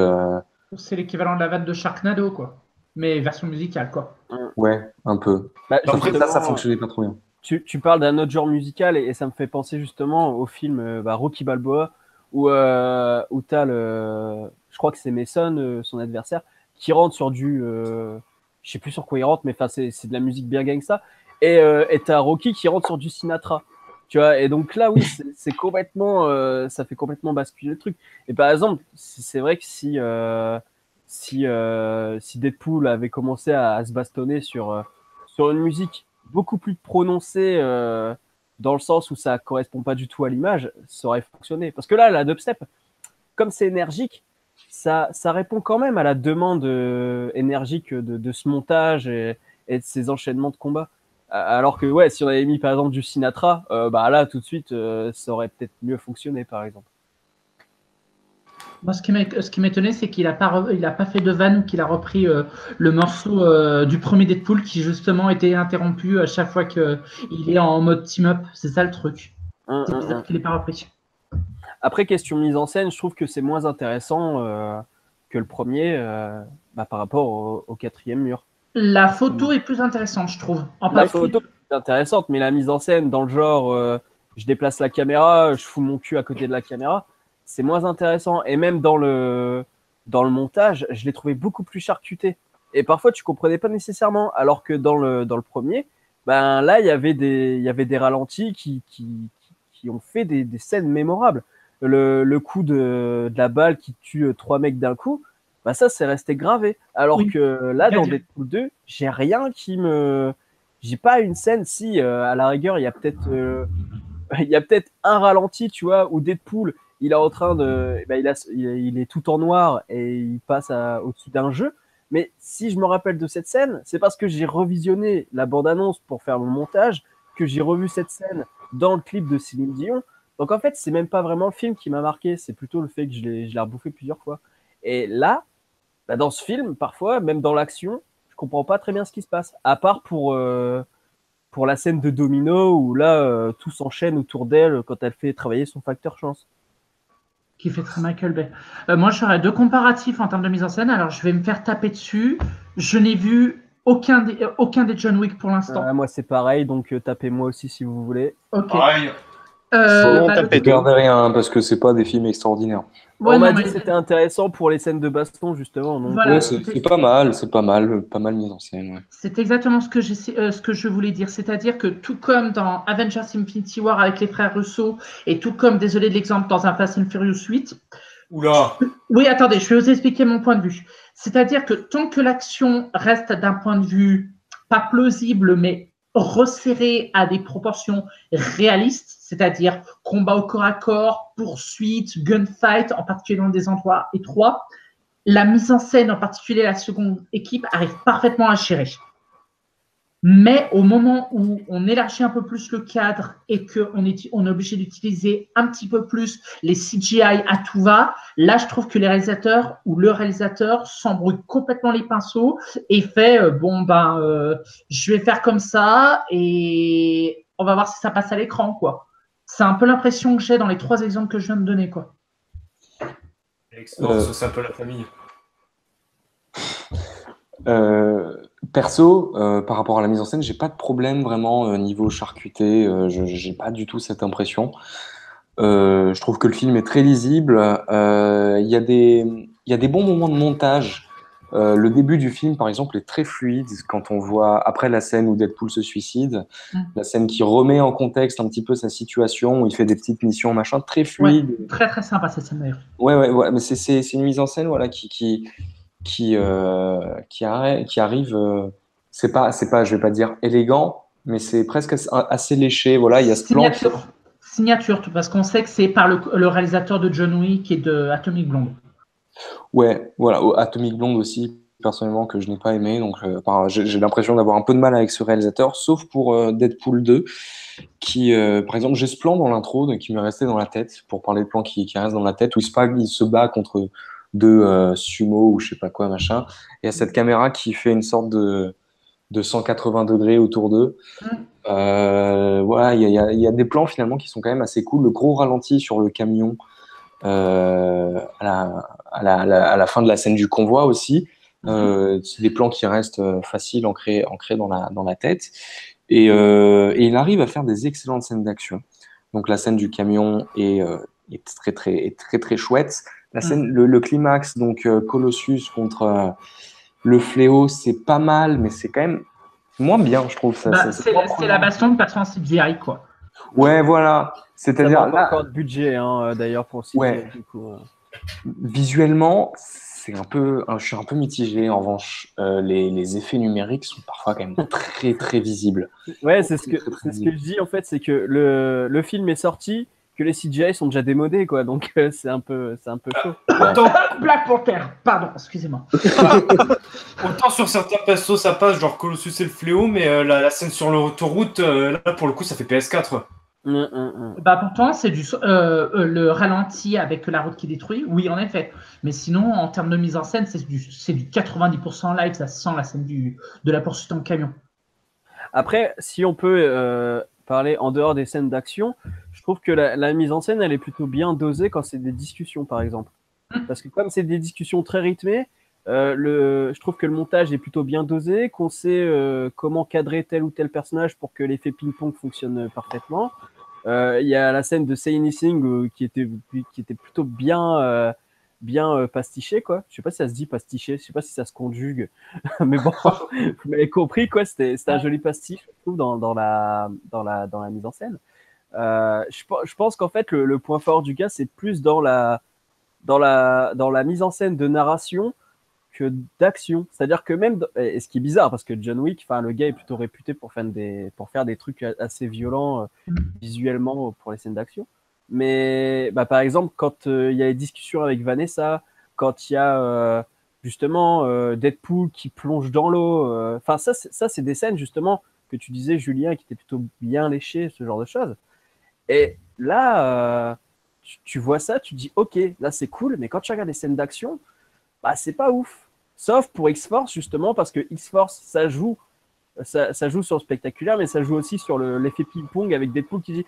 C'est l'équivalent de la vanne de Sharknado, quoi. Mais version musicale, quoi. Ouais, un peu. Bah, Sauf que ça justement, fonctionnait pas trop bien. tu parles d'un autre genre musical et ça me fait penser justement au film Rocky Balboa où tu as je crois que c'est Mason, son adversaire, qui rentre sur je sais plus sur quoi il rentre, mais c'est de la musique bien gangsta. Et tu as Rocky qui rentre sur du Sinatra. Tu vois, et donc là, oui, c'est complètement, ça fait complètement basculer le truc. Et par exemple, c'est vrai que si Deadpool avait commencé à se bastonner sur une musique beaucoup plus prononcée dans le sens où ça correspond pas du tout à l'image, ça aurait fonctionné. Parce que là, la dubstep, comme c'est énergique, ça répond quand même à la demande énergique de ce montage et de ces enchaînements de combats. Alors que ouais, si on avait mis par exemple du Sinatra, bah là tout de suite, ça aurait peut-être mieux fonctionné par exemple. Moi, ce qui m'étonnait, c'est qu'il n'a pas fait de vanne, qu'il a repris le morceau du premier Deadpool qui justement était interrompu à chaque fois qu'il est en mode team-up. C'est ça le truc. C'est bizarre qu'il n'ait pas repris. Après, question mise en scène, je trouve que c'est moins intéressant que le premier par rapport au quatrième mur. La photo est plus intéressante, je trouve. La photo est intéressante, mais la mise en scène dans le genre je déplace la caméra, je fous mon cul à côté de la caméra, c'est moins intéressant. Et même dans le montage, je l'ai trouvé beaucoup plus charcuté. Et parfois, tu comprenais pas nécessairement. Alors que dans le premier, ben là, il y avait des ralentis qui ont fait des scènes mémorables. Le coup de la balle qui tue 3 mecs d'un coup, bah ça, c'est resté gravé. Alors que là, dans Deadpool 2, j'ai pas une scène, si à la rigueur, il y a peut-être un ralenti, tu vois, où Deadpool, il est en train de, il est tout en noir et il passe au-dessus d'un jeu. Mais si je me rappelle de cette scène, c'est parce que j'ai revisionné la bande-annonce pour faire mon montage, que j'ai revu cette scène dans le clip de Céline Dion. Donc en fait, c'est même pas vraiment le film qui m'a marqué, c'est plutôt le fait que je l'ai rebouffé plusieurs fois. Et là, dans ce film, parfois, même dans l'action, je comprends pas très bien ce qui se passe. À part pour la scène de Domino, où là, tout s'enchaîne autour d'elle quand elle fait travailler son facteur chance. Qui fait très Michael Bay. Moi, j'aurais 2 comparatifs en termes de mise en scène. Alors, je vais me faire taper dessus. Je n'ai vu aucun des John Wick pour l'instant. Moi, c'est pareil, donc tapez-moi aussi si vous voulez. Ok. Pareil. Regardez rien parce que c'est pas des films extraordinaires. Ouais, on m'a dit que c'était intéressant pour les scènes de baston justement. Donc voilà, ouais, c'est pas mal mis en scène. Ouais. C'est exactement ce que je voulais dire. C'est-à-dire que tout comme dans Avengers Infinity War avec les frères Russo et tout comme, désolé de l'exemple, dans un Fast and Furious 8. Oula. Oui, attendez, je vais vous expliquer mon point de vue. C'est-à-dire que tant que l'action reste d'un point de vue pas plausible, mais resserré à des proportions réalistes, c'est-à-dire combat au corps à corps, poursuite, gunfight, en particulier dans des endroits étroits, la mise en scène, en particulier la seconde équipe, arrive parfaitement à gérer. Mais au moment où on élargit un peu plus le cadre et qu'on est obligé d'utiliser un petit peu plus les CGI à tout va, là, je trouve que les réalisateurs ou le réalisateur s'embrouille complètement les pinceaux et fait je vais faire comme ça et on va voir si ça passe à l'écran, quoi. C'est un peu l'impression que j'ai dans les 3 exemples que je viens de donner, quoi. C'est un peu la famille. Perso, par rapport à la mise en scène, j'ai pas de problème vraiment niveau charcuté. J'ai pas du tout cette impression. Je trouve que le film est très lisible. Il y a des bons moments de montage. Le début du film, par exemple, est très fluide quand on voit après la scène où Deadpool se suicide, la scène qui remet en contexte un petit peu sa situation, où il fait des petites missions, machin, très fluide. Ouais, très très sympa cette scène d'ailleurs. Ouais, mais c'est une mise en scène, voilà, qui arrive. C'est pas, je vais pas dire élégant, mais c'est presque assez léché. Voilà, il y a ce plan. Signature, parce qu'on sait que c'est par le réalisateur de John Wick et de Atomic Blonde. Ouais, voilà, Atomic Blonde aussi, personnellement que je n'ai pas aimé. Donc, enfin, j'ai l'impression d'avoir un peu de mal avec ce réalisateur, sauf pour Deadpool 2, qui, par exemple, j'ai ce plan dans l'intro qui m'est resté dans la tête, pour parler de plans qui restent dans la tête, où il se bat contre deux sumo ou je sais pas quoi, machin. Il y a cette caméra qui fait une sorte de 180 degrés autour d'eux. Voilà, il y a des plans finalement qui sont quand même assez cool. Le gros ralenti sur le camion à la fin de la scène du convoi aussi. C'est des plans qui restent faciles, ancrés dans la tête. Et il arrive à faire des excellentes scènes d'action. Donc la scène du camion est très très chouette. La scène, le climax, donc Colossus contre le fléau, c'est pas mal, mais c'est quand même moins bien, je trouve. C'est la baston de patron CGI, quoi. Ouais, voilà. C'est-à-dire ça manque encore de budget, hein, d'ailleurs, pour CGI. Ouais. Du coup, Visuellement, je suis un peu mitigé. En revanche, les effets numériques sont parfois quand même très très visibles. Ouais, c'est ce que je dis en fait, c'est que le film est sorti, que les CGI sont déjà démodés, quoi. Donc c'est un peu chaud. Black Panther, pardon, excusez-moi. Autant sur certains persos ça passe, genre Colossus et le fléau, mais la scène sur l'autoroute, là pour le coup ça fait PS4. Bah pourtant c'est le ralenti avec la route qui détruit, oui en effet. Mais sinon en termes de mise en scène c'est du 90% live, ça sent la scène de la poursuite en camion. Après, si on peut parler en dehors des scènes d'action, je trouve que la mise en scène elle est plutôt bien dosée quand c'est des discussions par exemple. Parce que comme c'est des discussions très rythmées, je trouve que le montage est plutôt bien dosé, qu'on sait comment cadrer tel ou tel personnage pour que l'effet ping-pong fonctionne parfaitement. Il y a la scène de Say Anything qui était plutôt bien pastiché, quoi. Je sais pas si ça se dit pastiché, je sais pas si ça se conjugue, mais bon, vous m'avez compris, quoi. C'était un joli pastiche, je trouve, dans la mise en scène. Je pense qu'en fait le point fort du gars c'est plus dans la mise en scène de narration que d'action. C'est-à-dire que même, et ce qui est bizarre, parce que John Wick, le gars est plutôt réputé pour faire des trucs assez violents visuellement pour les scènes d'action. Mais par exemple, quand il y a les discussions avec Vanessa, quand il y a justement Deadpool qui plonge dans l'eau, ça c'est des scènes justement que tu disais, Julien, qui étaient plutôt bien léchées, ce genre de choses. Et là, tu vois ça, tu te dis, ok, là c'est cool, mais quand tu regardes les scènes d'action, c'est pas ouf. Sauf pour X-Force, justement, parce que X-Force, ça joue sur le spectaculaire, mais ça joue aussi sur l'effet ping-pong avec Deadpool qui dit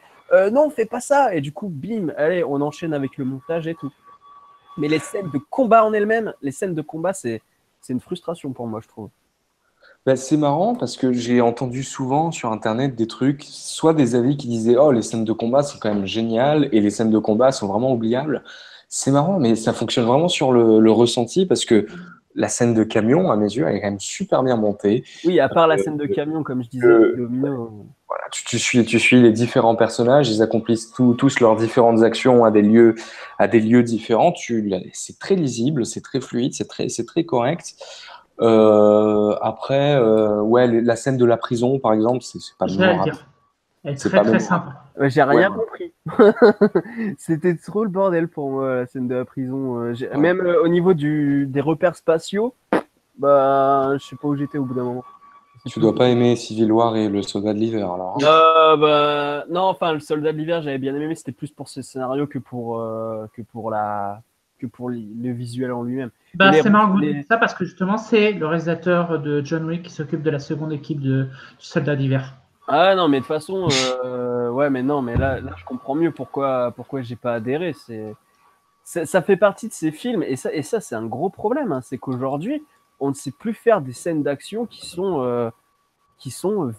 non, fais pas ça. Et du coup, bim, allez, on enchaîne avec le montage et tout. Mais les scènes de combat en elles-mêmes, c'est une frustration pour moi, je trouve. C'est marrant parce que j'ai entendu souvent sur Internet des trucs, soit des avis qui disaient oh, les scènes de combat sont quand même géniales et les scènes de combat sont vraiment oubliables. C'est marrant, mais ça fonctionne vraiment sur le ressenti parce que la scène de camion, à mes yeux, elle est quand même super bien montée. Oui, à part la scène de camion, comme je disais, Domino. Voilà, tu suis les différents personnages, ils accomplissent tous leurs différentes actions à des lieux différents. C'est très lisible, c'est très fluide, c'est très correct. Après, la scène de la prison, par exemple, c'est pas mémorable. Elle est très sympa. J'ai rien compris. C'était trop le bordel pour moi, la scène de la prison. Même au niveau des repères spatiaux, je sais pas où j'étais au bout d'un moment. Tu dois pas aimer Civil War et le Soldat de l'hiver, alors. Non, le Soldat de l'hiver, j'avais bien aimé, mais c'était plus pour ce scénario que pour le visuel en lui-même. C'est marrant que vous dites ça parce que justement, c'est le réalisateur de John Wick qui s'occupe de la seconde équipe du Soldat d'hiver. Ah non, mais de toute façon, mais là, je comprends mieux pourquoi j'ai pas adhéré. Ça fait partie de ces films, et ça c'est un gros problème. Hein, c'est qu'aujourd'hui, on ne sait plus faire des scènes d'action qui sont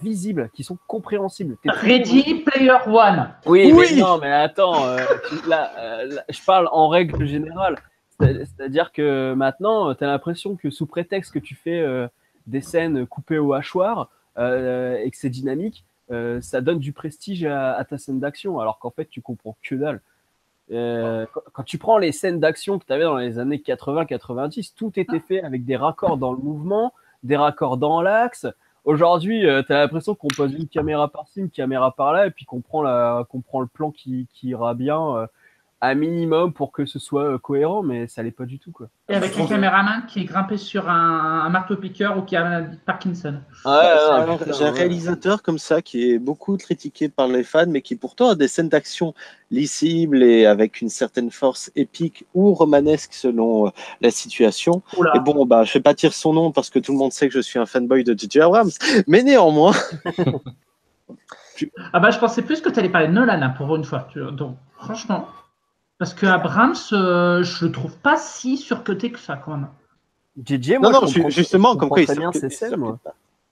visibles, qui sont compréhensible. Ready Player One. Oui, mais non, mais attends, là, je parle en règle générale. C'est-à-dire que maintenant, tu as l'impression que sous prétexte que tu fais des scènes coupées au hachoir et que c'est dynamique, ça donne du prestige à ta scène d'action, alors qu'en fait, tu comprends que dalle. Quand tu prends les scènes d'action que tu avais dans les années 80-90, tout était fait avec des raccords dans le mouvement, des raccords dans l'axe. Aujourd'hui, tu as l'impression qu'on pose une caméra par-ci, une caméra par-là, et puis qu'on prend le plan qui ira bien un minimum pour que ce soit cohérent, mais ça l'est pas du tout, quoi. Et avec un caméraman qui est grimpé sur un marteau-piqueur ou qui a un Parkinson. J'ai un réalisateur comme ça qui est beaucoup critiqué par les fans, mais qui pourtant a des scènes d'action lisibles et avec une certaine force épique ou romanesque selon la situation. Oula. Et bon, bah, je vais pas dire son nom parce que tout le monde sait que je suis un fanboy de J.J. Abrams, mais néanmoins. Ah bah je pensais plus que tu allais parler de Nolan hein, pour une fois. Donc franchement, parce que Abrams, je le trouve pas si surcoté que ça quand même. JJ, moi, Non, je comprends- justement, je comme comprends quoi il très bien surcote- ces scènes, moi.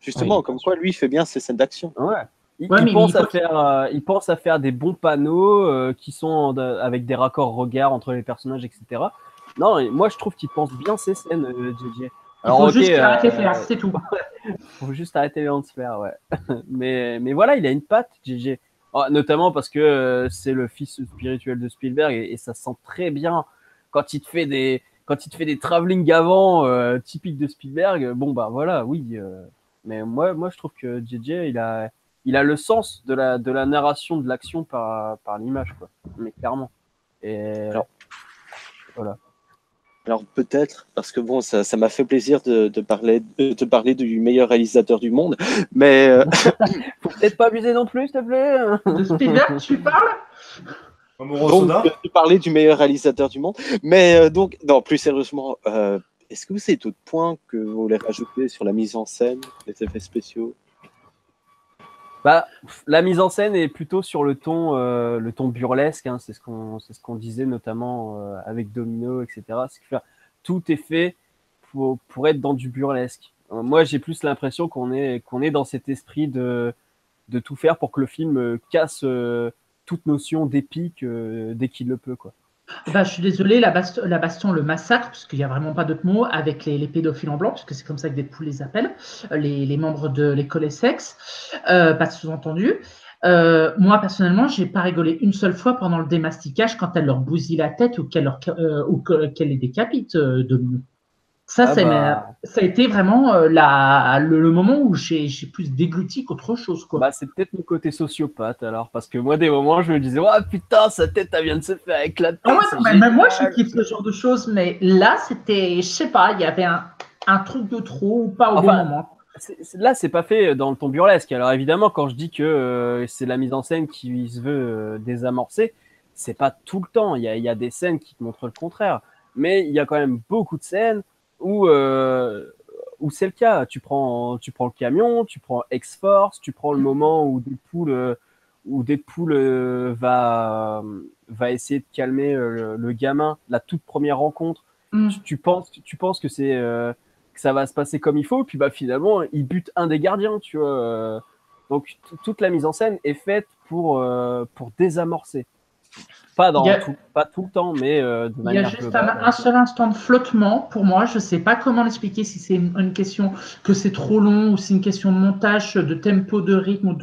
Justement, Oui, comme bien quoi lui il fait bien ses scènes d'action. Ouais. Ouais, mais Il pense il faut- il pense à faire des bons panneaux qui sont avec des raccords regard entre les personnages, etc. Non, et moi je trouve qu'il pense bien ces scènes, JJ. Il faut juste qu'il arrête les flairs, c'est tout. Faut juste arrêter les faire, ouais. mais voilà, il a une patte, JJ. Oh, notamment parce que c'est le fils spirituel de Spielberg et ça se sent très bien quand il te fait des travelling avant typiques de Spielberg. Bon bah voilà, oui. Mais moi je trouve que JJ il a le sens de la narration de l'action par l'image, quoi. Mais clairement. Et Alors- voilà. Alors peut-être, parce que bon, ça m'a fait plaisir de parler du meilleur réalisateur du monde, mais Faut peut-être pas abuser non plus, s'il te plaît. De Spielberg, tu parles? Mamoru donc Soda. de parler du meilleur réalisateur du monde. Mais donc, non, plus sérieusement, est-ce que vous avez d'autres points que vous voulez rajouter sur la mise en scène, les effets spéciaux? Bah, la mise en scène est plutôt sur le ton burlesque, hein, c'est ce qu'on disait notamment avec Domino, etc. C'est que tout est fait pour être dans du burlesque. Moi, j'ai plus l'impression qu'on est dans cet esprit de tout faire pour que le film casse toute notion d'épique dès qu'il le peut, quoi. Bah, je suis désolé, la baston, le massacre, parce qu'il n'y a vraiment pas d'autre mot, avec les pédophiles en blanc, parce que c'est comme ça que Deadpool les appelle, les membres de l'école Essex, pas de sous-entendu. Moi, personnellement, j'ai pas rigolé une seule fois pendant le démasticage quand elle leur bousille la tête ou qu'elle les décapite, Domino. Ça, ça a été vraiment le moment où j'ai plus dégluti qu'autre chose, quoi. Bah, c'est peut-être mon côté sociopathe alors, parce que moi, des moments, je me disais, oh putain, sa tête, elle vient de se faire éclater. Ah ouais, c'est non, mais même moi, je génial. kiffe ce genre de choses, mais là, c'était, je sais pas, il y avait un truc de trop ou pas au bon Enfin, moment. Là, c'est pas fait dans le ton burlesque. Alors évidemment, quand je dis que c'est la mise en scène qui se veut désamorcer, c'est pas tout le temps. Il y a des scènes qui te montrent le contraire. Mais il y a quand même beaucoup de scènes où c'est le cas. Tu prends le camion, tu prends X-Force, tu prends le moment où Deadpool va essayer de calmer le gamin, la toute première rencontre. Tu penses que c'est que ça va se passer comme il faut, puis bah finalement il bute un des gardiens, tu vois. Donc toute la mise en scène est faite pour désamorcer. Pas tout le temps, mais de Il y a manière juste globale. un seul instant de flottement pour moi. Je sais pas comment l'expliquer, si c'est une question que c'est trop long ou c'est une question de montage, de tempo, de rythme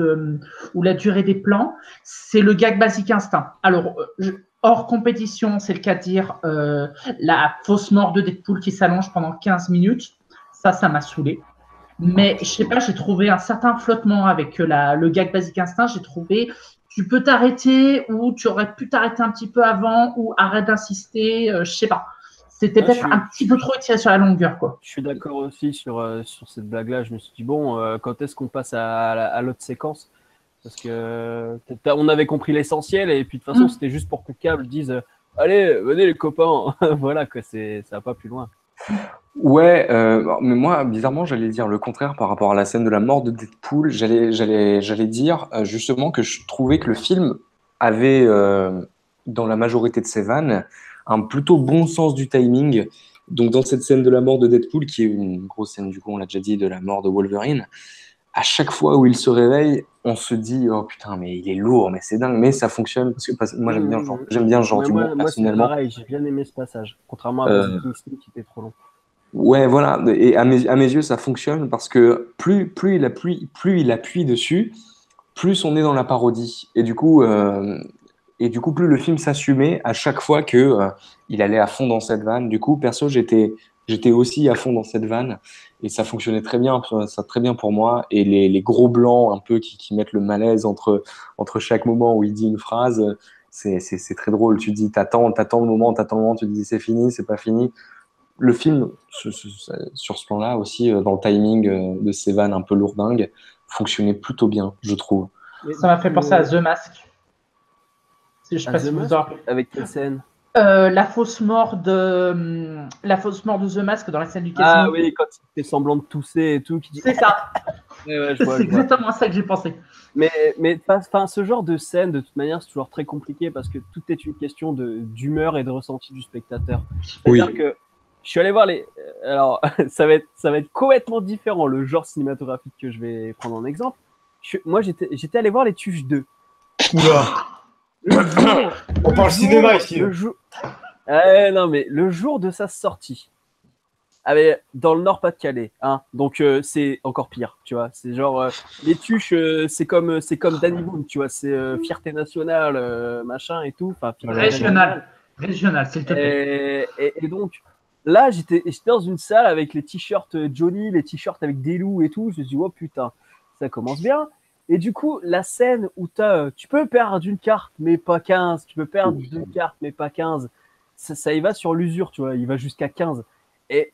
ou la durée des plans. C'est le gag Basic Instinct. Alors, hors compétition, c'est le cas de dire la fausse mort de Deadpool qui s'allonge pendant 15 minutes. Ça m'a saoulé. Mais je sais pas, j'ai trouvé un certain flottement avec le gag Basic Instinct. J'ai trouvé, tu peux t'arrêter ou tu aurais pu t'arrêter un petit peu avant ou arrête d'insister. Je sais pas. C'était peut-être un petit peu trop étiré sur la longueur, quoi. Je suis d'accord aussi sur cette blague-là. Je me suis dit, bon, quand est-ce qu'on passe à l'autre séquence? Parce que on avait compris l'essentiel et puis de toute façon, c'était juste pour que Cable dise allez, venez les copains. Voilà, que ça va pas plus loin. Ouais, mais moi, bizarrement, j'allais dire le contraire par rapport à la scène de la mort de Deadpool. J'allais dire justement que je trouvais que le film avait, dans la majorité de ses vannes, un plutôt bon sens du timing. Donc, dans cette scène de la mort de Deadpool, qui est une grosse scène, du coup, on l'a déjà dit, de la mort de Wolverine, à chaque fois où il se réveille, on se dit, oh putain, mais il est lourd, mais c'est dingue, mais ça fonctionne parce que moi, j'aime bien ce genre d'humour, Moi, c'est personnellement. pareil, j'ai bien aimé ce passage, contrairement à Basic Instinct qui était trop long. Ouais, voilà. Et à mes yeux, ça fonctionne parce que plus il appuie dessus, plus on est dans la parodie. Et du coup, plus le film s'assumait à chaque fois que il allait à fond dans cette vanne. Du coup, perso, j'étais aussi à fond dans cette vanne et ça fonctionnait très bien pour moi. Et les gros blancs un peu qui mettent le malaise entre chaque moment où il dit une phrase, C'est très drôle. Tu te dis, t'attends le moment, tu te dis c'est fini, c'est pas fini. Le film, sur ce plan-là aussi, dans le timing de ces vannes un peu lourdingues, fonctionnait plutôt bien, je trouve. Ça m'a fait penser à The Mask. Je sais pas si vous vous en rappelez. Avec quelle scène? La fausse mort de The Mask dans la scène du casino. Ah oui, quand il fait semblant de tousser et tout. Qui dit... C'est ça. Ouais, c'est exactement ça que j'ai pensé. Mais ce genre de scène, de toute manière, c'est toujours très compliqué parce que tout est une question d'humeur et de ressenti du spectateur. C'est-à-dire que je suis allé voir les. Alors, ça va être complètement différent le genre cinématographique que je vais prendre en exemple. Moi, j'étais allé voir Les Tuches 2. On parle cinéma ici. Non, mais le jour de sa sortie, dans le Nord-Pas-de-Calais, hein, donc c'est encore pire, tu vois. C'est genre Les Tuches, c'est comme Danny Boone, tu vois. C'est fierté nationale, machin et tout. Régional, s'il te plaît. Et donc là, j'étais dans une salle avec les t-shirts Johnny, les t-shirts avec des loups et tout. Je me suis dit, oh putain, ça commence bien. Et du coup, la scène où tu peux perdre une carte, mais pas 15. Tu peux perdre 2 cartes, mais pas 15. Ça y va sur l'usure, tu vois. Il va jusqu'à 15. Et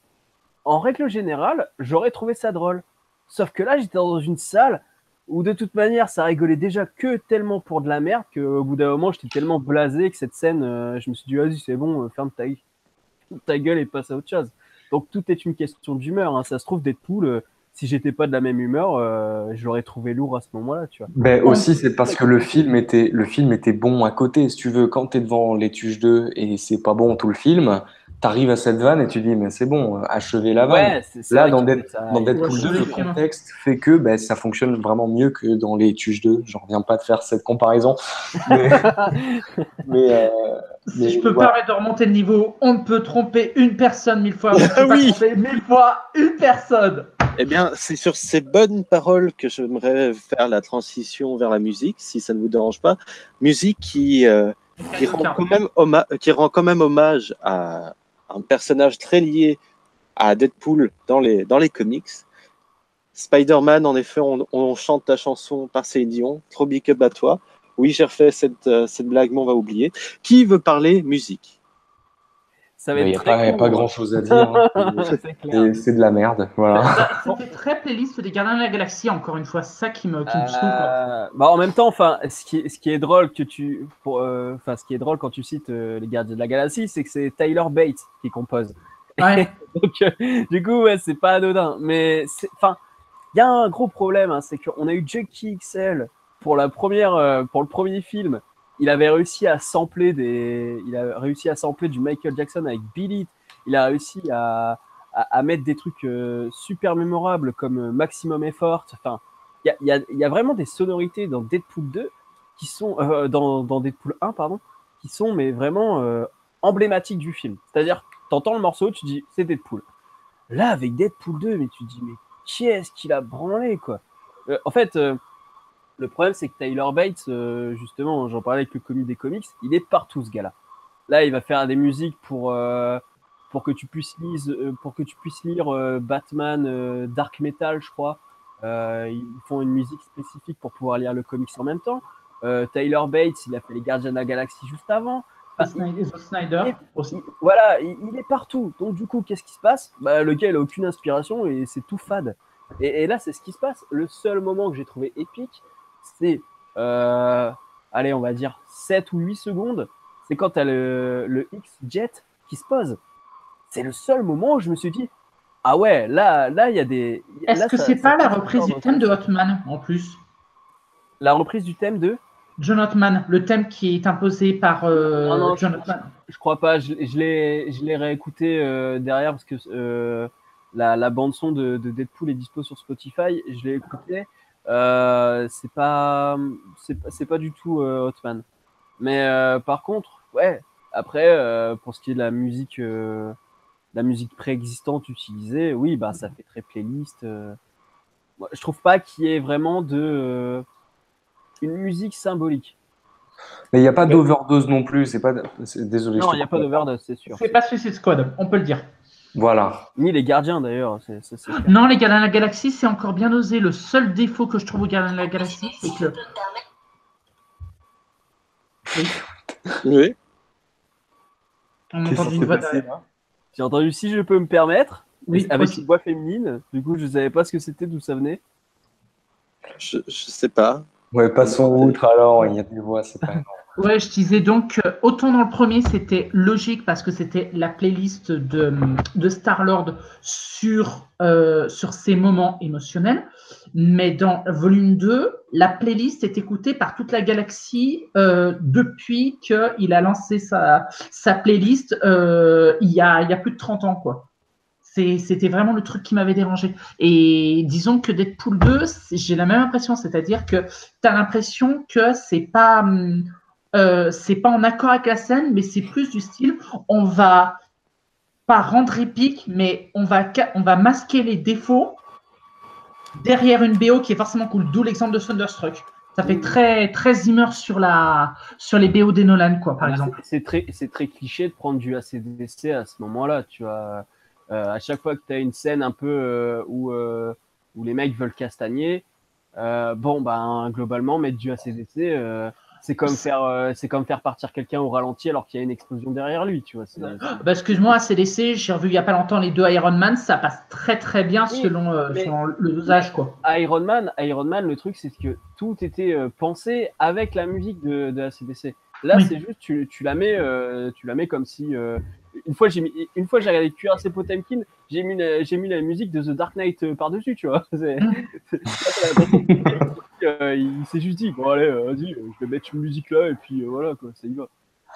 en règle générale, j'aurais trouvé ça drôle. Sauf que là, j'étais dans une salle où de toute manière, ça rigolait déjà que tellement pour de la merde qu'au bout d'un moment, j'étais tellement blasé que cette scène, je me suis dit, vas-y, c'est bon, ferme ta gueule et passe à autre chose. Donc tout est une question d'humeur. Hein. Ça se trouve, Deadpool, si j'étais pas de la même humeur, je l'aurais trouvé lourd à ce moment-là, tu vois. Ben aussi, c'est parce que le film était bon à côté. Si tu veux, quand t'es devant Les Tuches 2 et c'est pas bon tout le film, t'arrives à cette vanne et tu dis, mais c'est bon, achevez la vanne. Ouais, c'est Là, vrai dans que Deadpool 2, le contexte fait que ça fonctionne vraiment mieux que dans Les Tuches 2. J'en reviens pas de faire cette comparaison. Si je peux permettre de remonter le niveau, on ne peut tromper une personne 1000 fois. On ne peut pas tromper 1000 fois une personne. Eh bien, c'est sur ces bonnes paroles que j'aimerais faire la transition vers la musique, si ça ne vous dérange pas. Musique qui rend quand même hommage à un personnage très lié à Deadpool dans les comics. Spider-Man, en effet, on chante ta chanson par Céline Dion, trop big up à toi. Oui, j'ai refait cette blague, mais on va oublier. Qui veut parler musique? Ça va être Il n'y a pas grand-chose à dire. C'est de la merde. Voilà. C'était très playlist des Gardiens de la Galaxie, encore une fois. C'est ça qui me saoule. En même temps, ce qui est drôle ce qui est drôle quand tu cites les Gardiens de la Galaxie, c'est que c'est Tyler Bates qui compose. Ouais. Donc, du coup, c'est pas anodin. Mais il y a un gros problème, hein, c'est qu'on a eu Junkie XL pour le premier film. Il avait réussi à sampler du Michael Jackson avec Beat It. Il a réussi à mettre des trucs super mémorables comme Maximum Effort. Enfin, il y a vraiment des sonorités dans Deadpool 2 qui sont dans Deadpool 1 pardon, qui sont mais vraiment emblématiques du film. C'est-à-dire, t'entends le morceau, tu dis c'est Deadpool. Là, avec Deadpool 2, mais tu dis mais qui est-ce qu'il a branlé quoi. En fait. Le problème, c'est que Tyler Bates, justement, j'en parlais avec le comique des comics, il est partout, ce gars-là. Là, il va faire des musiques pour que tu puisses lire Batman Dark Metal, je crois. Ils font une musique spécifique pour pouvoir lire le comics en même temps. Tyler Bates, il a fait les Gardiens de la Galaxie juste avant. Snyder aussi. Voilà, il est partout. Donc, du coup, qu'est-ce qui se passe? Le gars, il a aucune inspiration et c'est tout fade. Et là, c'est ce qui se passe. Le seul moment que j'ai trouvé épique, c'est, allez, on va dire 7 ou 8 secondes. C'est quand tu as le X-Jet qui se pose. C'est le seul moment où je me suis dit, ah ouais, là, il y a des. Est-ce que c'est pas la reprise du thème de Hotman en plus? La reprise du thème de John Hotman, le thème qui est imposé par John Hotman. Je crois pas, je l'ai réécouté derrière parce que la bande-son de Deadpool est dispo sur Spotify. Je l'ai écouté. C'est pas du tout Hotman. Mais par contre, ouais, après, pour ce qui est de la musique préexistante utilisée, oui, ça fait très playlist. Moi, je trouve pas qu'il y ait vraiment une musique symbolique. Mais il n'y a pas d'overdose non plus. Désolé. Non, il n'y a pas d'overdose, c'est sûr. C'est pas Suicide Squad, on peut le dire. Voilà. Ni les Gardiens d'ailleurs. Non, les Gardiens de la Galaxie, c'est encore bien osé. Le seul défaut que je trouve aux Gardiens de la Galaxie, c'est que. Oui. Oui. On Qu'est-ce entend qui une s'est voix passé, derrière. là? J'ai entendu si je peux me permettre, Oui, avec aussi. une voix féminine. Du coup, je savais pas ce que c'était, d'où ça venait. Je sais pas. Ouais, passons outre alors, il y a des voix, c'est pas grave. Ouais, je disais donc, autant dans le premier, c'était logique parce que c'était la playlist de Star-Lord sur ses moments émotionnels. Mais dans volume 2, la playlist est écoutée par toute la galaxie depuis qu'il a lancé sa playlist il y a plus de 30 ans, quoi. C'était vraiment le truc qui m'avait dérangé. Et disons que Deadpool 2, j'ai la même impression, c'est-à-dire que tu as l'impression que c'est pas en accord avec la scène, mais c'est plus du style, on va pas rendre épique, mais on va masquer les défauts derrière une BO qui est forcément cool. D'où l'exemple de Thunderstruck. Ça fait très, très Zimmer sur les BO des Nolan, quoi, par exemple. C'est très cliché de prendre du AC/DC à ce moment-là, tu vois. À chaque fois que tu as une scène un peu où les mecs veulent castagner, globalement, mettre du AC/DC, c'est comme faire partir quelqu'un au ralenti alors qu'il y a une explosion derrière lui, tu vois. Excuse-moi, ACDC, j'ai revu il n'y a pas longtemps les deux Iron Man, ça passe très très bien Oui, selon le dosage, quoi. Iron Man, le truc, c'est que tout était pensé avec la musique de AC/DC. Là, Oui. c'est juste, tu la mets comme si. Une fois, j'ai regardé QRC Potemkin, j'ai mis la musique de The Dark Knight par-dessus, tu vois. Il s'est juste dit, bon, allez, vas-y, je vais mettre une musique là, et puis voilà, quoi, ça y va.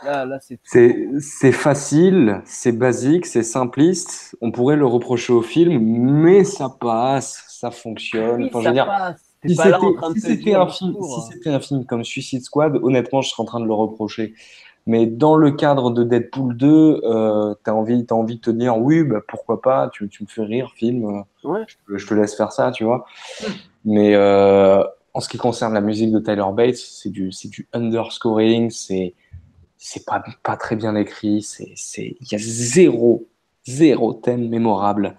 Là, C'est facile, c'est basique, c'est simpliste. On pourrait le reprocher au film, mais ça passe, ça fonctionne. Oui, Enfin, je ça veux dire, passe. T'es pas là en train de te dire le si discours. c'était un film comme Suicide Squad, honnêtement, je serais en train de le reprocher. Mais dans le cadre de Deadpool 2, t'as envie de te dire, oui, bah, pourquoi pas, tu me fais rire, film, Ouais. je te laisse faire ça, tu vois. Mais en ce qui concerne la musique de Tyler Bates, c'est du underscoring, c'est pas très bien écrit, il y a zéro thème mémorable.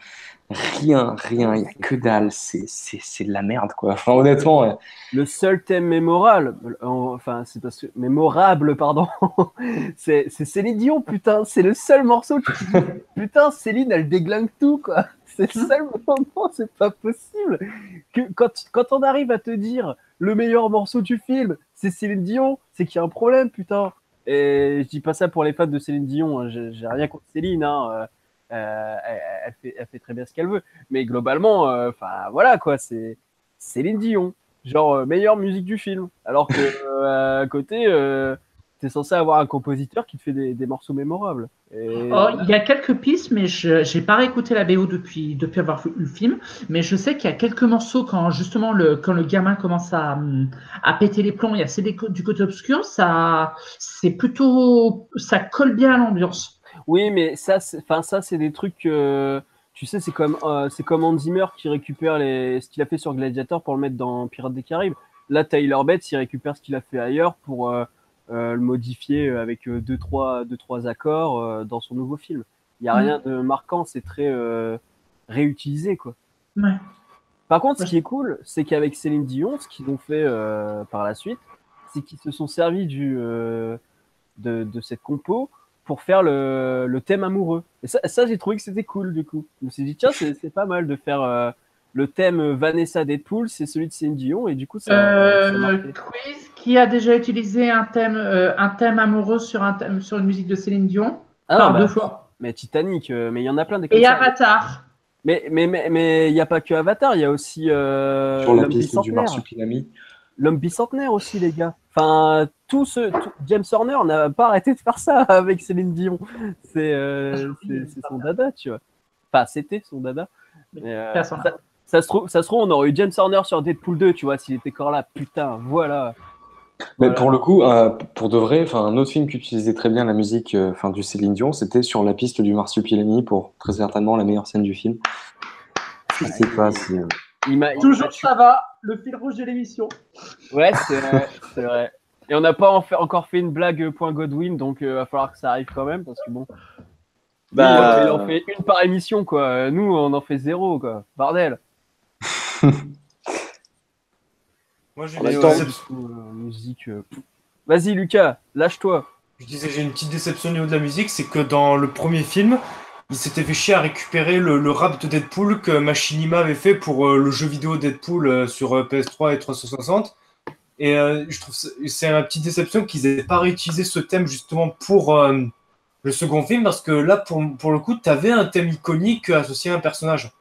Rien, il y a que dalle, c'est de la merde, quoi. Enfin, honnêtement, ouais. Le seul thème mémorable, pardon, c'est Céline Dion, putain, c'est le seul morceau qui dit, putain, Céline, elle déglingue tout, quoi. C'est le seul moment, c'est pas possible. Quand on arrive à te dire le meilleur morceau du film, c'est Céline Dion, c'est qu'il y a un problème, putain. Et je dis pas ça pour les fans de Céline Dion, hein. J'ai rien contre Céline, hein. Elle fait très bien ce qu'elle veut. Mais globalement, voilà, quoi, c'est Céline Dion. Genre, meilleure musique du film. Alors que à côté, t'es censé avoir un compositeur qui te fait des morceaux mémorables. Il y a quelques pistes, mais je n'ai pas réécouté la BO depuis avoir vu le film. Mais je sais qu'il y a quelques morceaux quand justement quand le gamin commence à péter les plombs, il y a du côté obscur, ça colle bien à l'ambiance. Oui, mais ça, c'est des trucs. Tu sais, c'est comme Hans Zimmer qui récupère ce qu'il a fait sur Gladiator pour le mettre dans Pirates des Caraïbes. Là, Tyler Bates, il récupère ce qu'il a fait ailleurs pour le modifier avec deux, trois accords dans son nouveau film. Il n'y a rien de marquant, c'est très réutilisé, quoi. Ouais. Par contre, ce qui est cool, c'est qu'avec Céline Dion, ce qu'ils ont fait par la suite, c'est qu'ils se sont servis de cette compo pour faire le thème amoureux. Et ça, j'ai trouvé que c'était cool, du coup. Je me suis dit, tiens, c'est pas mal de faire le thème Vanessa Deadpool, c'est celui de Céline Dion, et du coup, ça marquait. Quiz, qui a déjà utilisé un thème amoureux sur une musique de Céline Dion? Deux fois. Mais Titanic, mais il y en a plein des comme ça. Et Avatar. Mais il n'y a pas que Avatar, il y a aussi sur la piste du Marsupilami. L'homme bicentenaire aussi, les gars. Enfin, James Horner n'a pas arrêté de faire ça avec Céline Dion. C'est son dada, tu vois. Enfin, c'était son dada. Ça se trouve, on aurait eu James Horner sur Deadpool 2, tu vois, s'il était encore là. Putain, voilà. Mais pour le coup, pour de vrai, un autre film qui utilisait très bien la musique du Céline Dion, c'était sur la piste du Marsupilami pour très certainement la meilleure scène du film. Je sais pas si... Toujours ça va, le fil rouge de l'émission. Ouais, c'est vrai. Et on n'a pas encore fait une blague point Godwin, donc il va falloir que ça arrive quand même, parce que bon. Il en fait une par émission, quoi. Nous, on en fait 0, quoi. Bordel. Moi, j'ai musique. Vas-y, Lucas, lâche-toi. Je disais, j'ai une petite déception au niveau de la musique, c'est que dans le premier film, il s'était fait chier à récupérer le rap de Deadpool que Machinima avait fait pour le jeu vidéo Deadpool sur PS3 et 360. Et je trouve c'est une petite déception qu'ils n'aient pas réutilisé ce thème justement pour le second film, parce que là, pour le coup, tu avais un thème iconique associé à un personnage.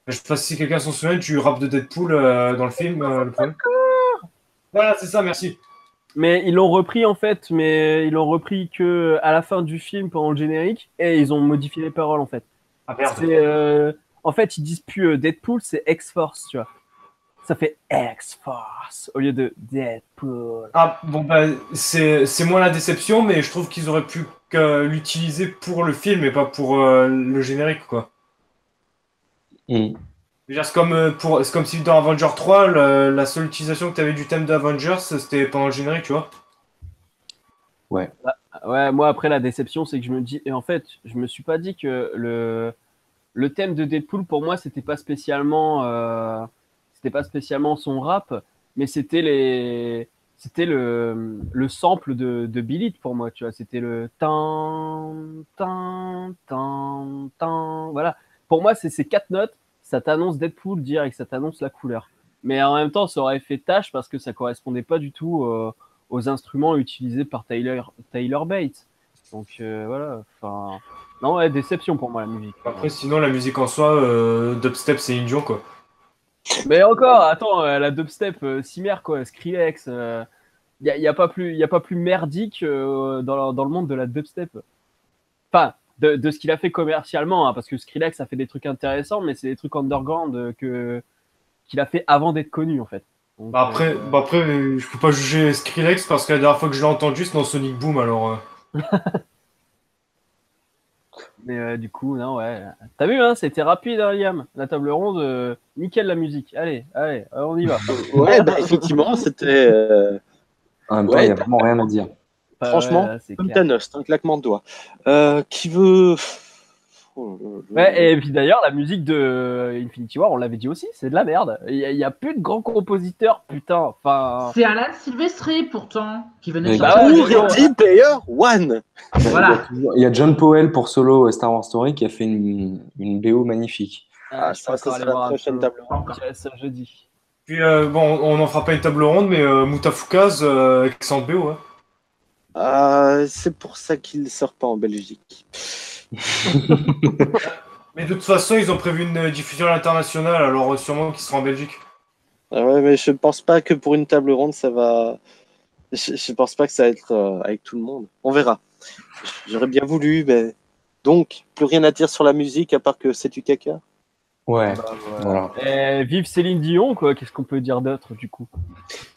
Je sais pas si quelqu'un s'en souvient du rap de Deadpool dans le film, le premier. Voilà, c'est ça, merci. Mais ils l'ont repris en fait, mais ils l'ont repris que à la fin du film pendant le générique et ils ont modifié les paroles en fait. Ah merde. En fait, ils disent plus Deadpool, c'est X-Force, tu vois. Ça fait X-Force au lieu de Deadpool. Ah bon, bah, c'est moins la déception, mais je trouve qu'ils auraient pu l'utiliser pour le film et pas pour le générique, quoi. Mm. Je veux dire, c'est comme si dans Avenger 3, la seule utilisation que tu avais du thème d'Avengers, c'était pendant le générique, tu vois. Ouais. Ouais, moi après la déception, c'est que je me dis, et en fait, je me suis pas dit que le thème de Deadpool pour moi, c'était pas spécialement son rap, mais c'était le sample de Beat It pour moi, tu vois. C'était le tan, tan, tan, tan. Voilà. Pour moi, c'est ces 4 notes, ça t'annonce Deadpool direct, ça t'annonce la couleur. Mais en même temps, ça aurait fait tâche parce que ça correspondait pas du tout aux instruments utilisés par Tyler Bates. Donc voilà, enfin. Non, ouais, déception pour moi la musique. Après, sinon, la musique en soi, dubstep, c'est idiot, quoi. Mais encore, attends, la dubstep, Cimer, quoi, Skrillex, y a pas plus merdique dans le monde de la dubstep. Enfin, de ce qu'il a fait commercialement, hein, parce que Skrillex a fait des trucs intéressants, mais c'est des trucs underground qu'il a fait avant d'être connu, en fait. Donc, Bah après, je peux pas juger Skrillex parce que la dernière fois que je l'ai entendu, c'est dans Sonic Boom, alors. mais du coup, non, ouais. T'as vu, hein, c'était rapide, hein, Liam. La table ronde, nickel la musique. Allez, on y va. Ouais, bah, effectivement, c'était. En même temps, il Ouais, n'y a vraiment rien à dire. franchement, Ouais, c'est comme clair. Thanos, un claquement de doigts. Qui veut. Ouais, et puis d'ailleurs, la musique de Infinity War, on l'avait dit aussi, c'est de la merde. Il y a plus de grands compositeurs, putain. Enfin, C'est Alan Silvestri pourtant qui venait de Mais sortir. bah ouais, Ou Ready Player One. Voilà. Il y a John Powell pour Solo Star Wars Story qui a fait une BO magnifique. Ah, je peux ça encore aller sera la voir un prochaine peu. table ronde. Encore. Je dirais ça jeudi. Puis, bon, on n'en fera pas une table ronde, mais Moutafoukaz, excellente BO, hein. Ah, c'est pour ça qu'il ne sort pas en Belgique. Mais de toute façon, ils ont prévu une diffusion à l'international, alors sûrement qu'il sera en Belgique. Ah ouais, mais je pense pas que pour une table ronde, ça va. Je pense pas que ça va être avec tout le monde. On verra. J'aurais bien voulu, mais. Donc, plus rien à dire sur la musique à part que c'est du caca. Ouais, voilà. Et vive Céline Dion, quoi. Qu'est-ce qu'on peut dire d'autre, du coup?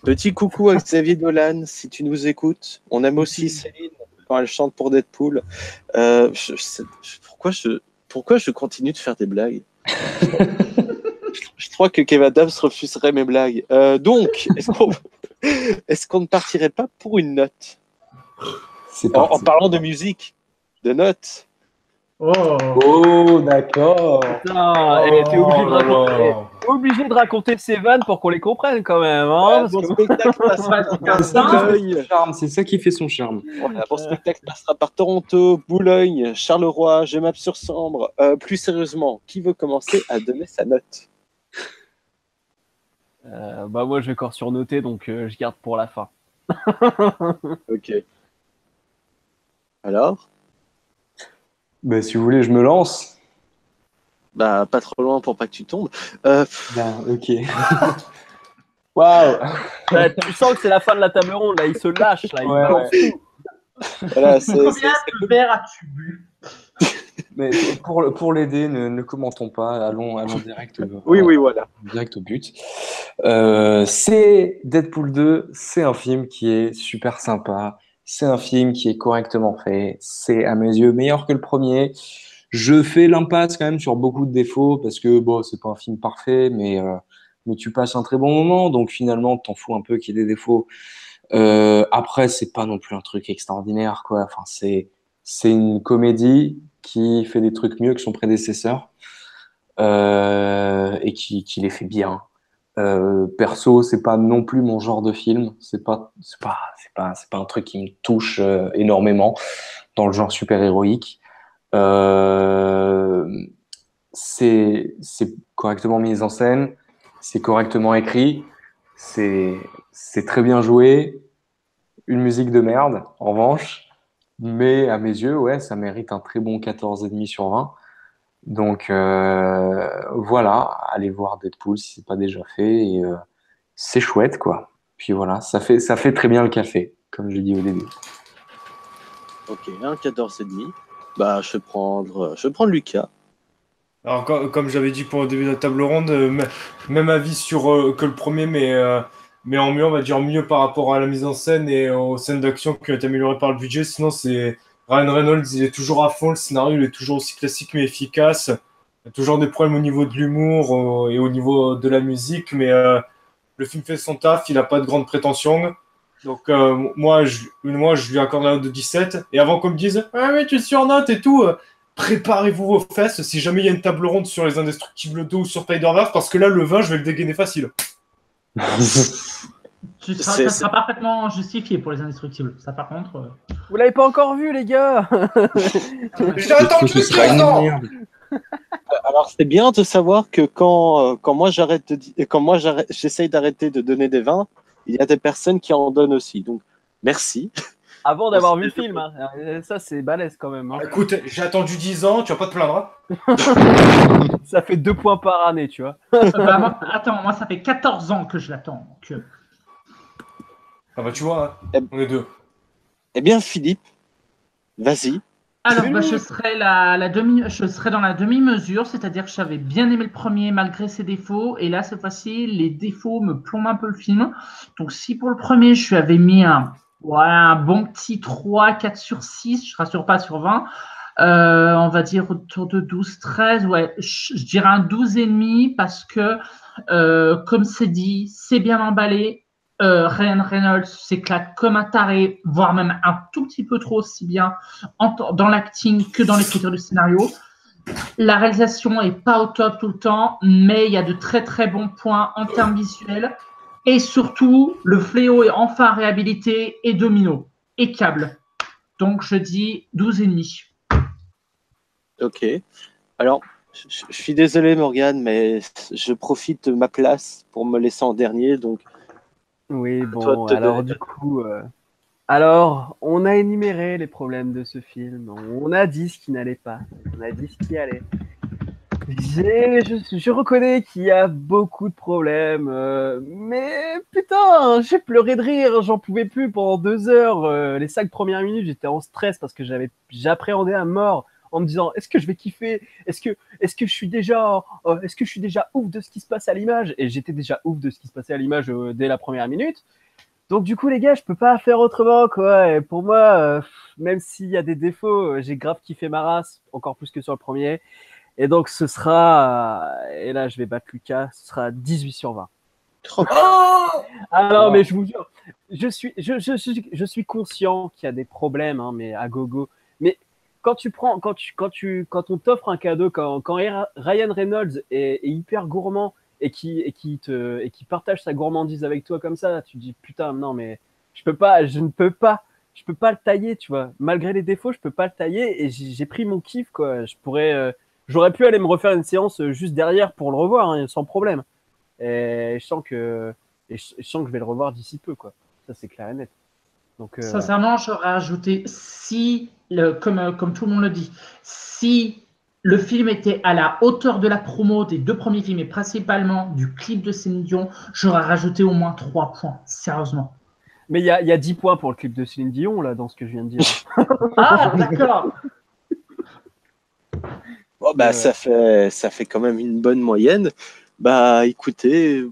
Petit coucou à Xavier Dolan, si tu nous écoutes. On aime aussi Céline quand elle chante pour Deadpool. Pourquoi je continue de faire des blagues? Je crois que Kev Adams refuserait mes blagues. Donc, est-ce qu'on ne partirait pas pour une note C'est en parti. parlant de musique, de notes? Oh. Oh, d'accord. Putain, t'es obligé de raconter ces vannes pour qu'on les comprenne, quand même, hein. Bon parce que- spectacle passera par C'est ça qui fait Boulogne. son charme, c'est ça qui fait son charme. Voilà, bon spectacle passera par Toronto, Boulogne, Charleroi, Genappe-sur-Sambre. Plus sérieusement, qui veut commencer à donner sa note? Bah, moi, je vais encore surnoter, donc je garde pour la fin. Ok. Alors? Bah, si vous voulez, je me lance. Bah, pas trop loin pour pas que tu tombes. Ben, ok. Waouh. Tu sens que c'est la fin de la table ronde, là. Il se lâche, là. Il Ouais, balance tout. Voilà, Combien de verres as-tu bu? Mais pour l'aider, ne commentons pas. Allons direct, oui, voilà. direct au but. C'est Deadpool 2. C'est un film qui est super sympa. C'est un film qui est correctement fait. C'est à mes yeux meilleur que le premier. Je fais l'impasse quand même sur beaucoup de défauts parce que bon, c'est pas un film parfait, mais tu passes un très bon moment. Donc finalement, t'en fous un peu qu'il y ait des défauts. Après, c'est pas non plus un truc extraordinaire, quoi. Enfin, c'est une comédie qui fait des trucs mieux que son prédécesseur et qui les fait bien. Perso, c'est pas non plus mon genre de film. C'est pas un truc qui me touche énormément dans le genre super-héroïque. Euh, c'est correctement mis en scène, c'est correctement écrit, c'est très bien joué. Une musique de merde, en revanche, mais à mes yeux, ouais, ça mérite un très bon 14,5 sur 20. Donc voilà, allez voir Deadpool si c'est pas déjà fait et c'est chouette quoi. Puis voilà, ça fait très bien le café, comme je dis au début. Ok, un 14,5. Bah, je vais prendre Lucas. Alors, comme j'avais dit pour le début de la table ronde, même avis sur que le premier, mais en mieux, on va dire mieux par rapport à la mise en scène et aux scènes d'action qui ont été améliorées par le budget. Sinon, c'est Ryan Reynolds, il est toujours à fond, le scénario, il est toujours aussi classique mais efficace. Il y a toujours des problèmes au niveau de l'humour et au niveau de la musique, mais le film fait son taf, il n'a pas de grandes prétentions. Donc, moi, je lui accorde la note de 17. Et avant qu'on me dise, ah mais tu surnotes et tout, préparez-vous vos fesses si jamais il y a une table ronde sur les Indestructibles 2 ou sur Spider-Verse, parce que là, le 20, je vais le dégainer facile. Ça sera parfaitement justifié pour les Indestructibles. Ça, par contre. Vous l'avez pas encore vu, les gars? J'ai attendu Ce sera 15 une ans. merde. Alors, c'est bien de savoir que quand moi j'essaye d'arrêter de donner des vins, il y a des personnes qui en donnent aussi. Donc, merci. Avant d'avoir vu le film, hein. Ça c'est balèze quand même. Hein. Écoute, j'ai attendu 10 ans, tu vas pas te plaindre. Hein. Ça fait 2 points par année, tu vois. Moi, ça fait 14 ans que je l'attends. Donc, Ah bah tu vois, hein, on est deux. Eh bien, Philippe, vas-y. Alors, je serai je serai dans la demi-mesure, c'est-à-dire que j'avais bien aimé le premier malgré ses défauts, et là, cette fois-ci, les défauts me plombent un peu le film. Donc, si pour le premier, je lui avais mis un bon petit 3, 4 sur 6, je ne rassure pas sur 20, on va dire autour de 12, 13, ouais, je dirais un 12,5 parce que, comme c'est dit, c'est bien emballé. Ryan Reynolds s'éclate comme un taré, voire même un tout petit peu trop, aussi bien dans l'acting que dans l'écriture du scénario. La réalisation est pas au top tout le temps, mais il y a de très très bons points en termes visuels. Et surtout, le fléau est enfin réhabilité et Domino et Câble. Donc je dis 12,5. Ok. Alors, je suis désolé, Morgane, mais je profite de ma place pour me laisser en dernier. Donc, Oui, toi, bon, alors du coup, alors on a énuméré les problèmes de ce film, on a dit ce qui n'allait pas, on a dit ce qui allait. Je reconnais qu'il y a beaucoup de problèmes, mais putain, j'ai pleuré de rire, j'en pouvais plus pendant 2 heures. Les 5 premières minutes, j'étais en stress parce que j'appréhendais à mort en me disant est-ce que je vais kiffer, est-ce que je suis déjà ouf de ce qui se passe à l'image, et j'étais déjà ouf de ce qui se passait à l'image dès la première minute. Donc du coup les gars, je peux pas faire autrement quoi. Et pour moi, même s'il y a des défauts, j'ai grave kiffé ma race, encore plus que sur le premier. Et donc ce sera, et là je vais battre Lucas, ce sera 18 sur 20. Ah non, mais je vous jure, je suis conscient qu'il y a des problèmes, hein, mais à gogo. Mais quand on t'offre un cadeau, quand Ryan Reynolds est hyper gourmand et qui partage sa gourmandise avec toi comme ça, tu te dis putain, non, mais je ne peux pas le tailler, tu vois. Malgré les défauts, je peux pas le tailler, et j'ai pris mon kiff, quoi. J'aurais pu aller me refaire une séance juste derrière pour le revoir, hein, sans problème. Et je sens que je vais le revoir d'ici peu, quoi. Ça, c'est clair et net. Donc, Sincèrement, j'aurais ajouté comme tout le monde le dit, si le film était à la hauteur de la promo des 2 premiers films et principalement du clip de Céline Dion, j'aurais rajouté au moins 3 points, sérieusement. Mais il y a 10 points pour le clip de Céline Dion, là, dans ce que je viens de dire. Ah, d'accord. oh, bah, ça fait quand même une bonne moyenne. Bah, écoutez,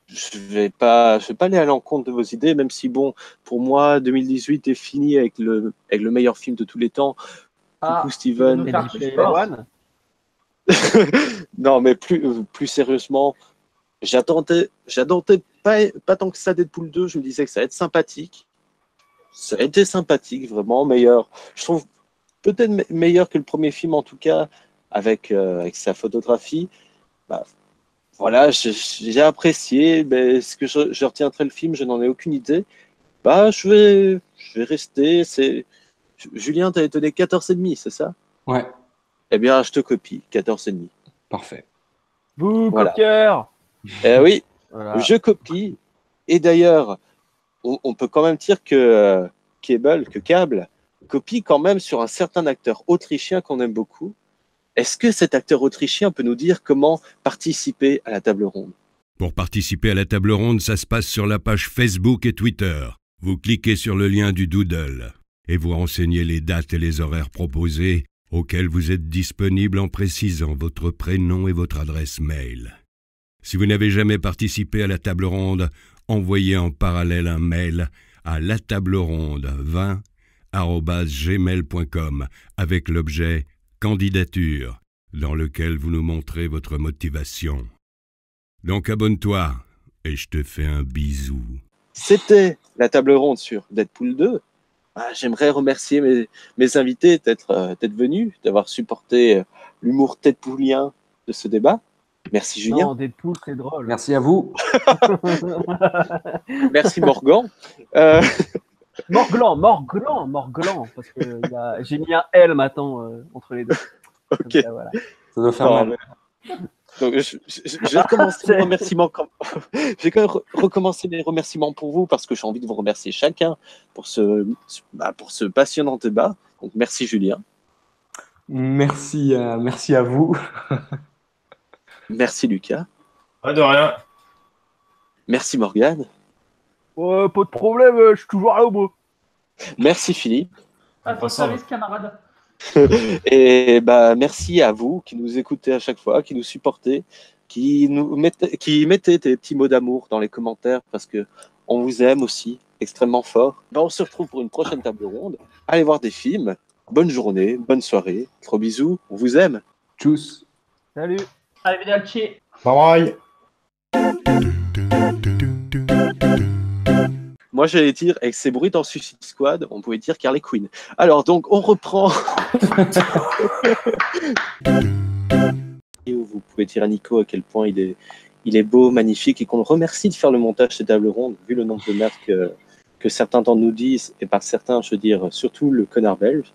je vais pas aller à l'encontre de vos idées, même si, bon, pour moi, 2018 est fini avec le meilleur film de tous les temps. Coucou Steven. Faire Ready plus Player fort. One. Non, mais plus sérieusement, j'attendais pas tant que ça Deadpool 2. Je me disais que ça allait être sympathique. Ça a été sympathique, vraiment meilleur. Je trouve peut-être meilleur que le premier film, en tout cas, avec sa photographie. Bah, voilà, j'ai apprécié. Mais est-ce que je retiendrai le film? Je n'en ai aucune idée. Bah, je vais rester. Julien, t'avais donné 14,5, c'est ça? Ouais, Eh bien, je te copie, 14,5. parfait. Bouh, Voilà. copieur. Eh oui, Voilà. je copie. Et d'ailleurs, on peut quand même dire que Cable, copie quand même sur un certain acteur autrichien qu'on aime beaucoup. Est-ce que cet acteur autrichien peut nous dire comment participer à la table ronde? Pour participer à la table ronde, ça se passe sur la page Facebook et Twitter. Vous cliquez sur le lien du Doodle et vous renseignez les dates et les horaires proposés auxquels vous êtes disponible en précisant votre prénom et votre adresse mail. Si vous n'avez jamais participé à la table ronde, envoyez en parallèle un mail à latableronde20@gmail.com avec l'objet « Candidature » dans lequel vous nous montrez votre motivation. Donc abonne-toi et je te fais un bisou. C'était la table ronde sur Deadpool 2. J'aimerais remercier mes invités d'être venus, d'avoir supporté l'humour Deadpoolien de ce débat. Merci Julien. Non, Deadpool, c'est drôle. Merci à vous. Merci Morgan. Morglan, parce que j'ai mis un L maintenant entre les deux. Ok. Comme ça, voilà. Ça doit faire Non, mal. Donc, je vais recommencer mes remerciements. Je vais quand même recommencer mes remerciements pour vous parce que j'ai envie de vous remercier chacun pour ce passionnant débat. Donc, merci Julien. Merci à vous. Merci Lucas. Pas de rien. Merci Morgane. Oh, pas de problème, je suis toujours là au bout. Merci Philippe. À ton service, camarade. Et merci à vous qui nous écoutez à chaque fois, qui nous supportez, qui mettez des petits mots d'amour dans les commentaires parce que on vous aime aussi extrêmement fort. On se retrouve pour une prochaine table ronde. Allez voir des films. Bonne journée, bonne soirée. Gros bisous. On vous aime. Tchuss. Salut. Arrivederci. Bye bye. Moi, j'allais dire, avec ces bruits dans Suicide Squad, on pouvait dire Harley Quinn. Alors, donc, on reprend. Et vous pouvez dire à Nico à quel point il est beau, magnifique, et qu'on le remercie de faire le montage de cette table ronde, vu le nombre de merde que certains d'entre nous disent, et par certains, je veux dire, surtout le connard belge.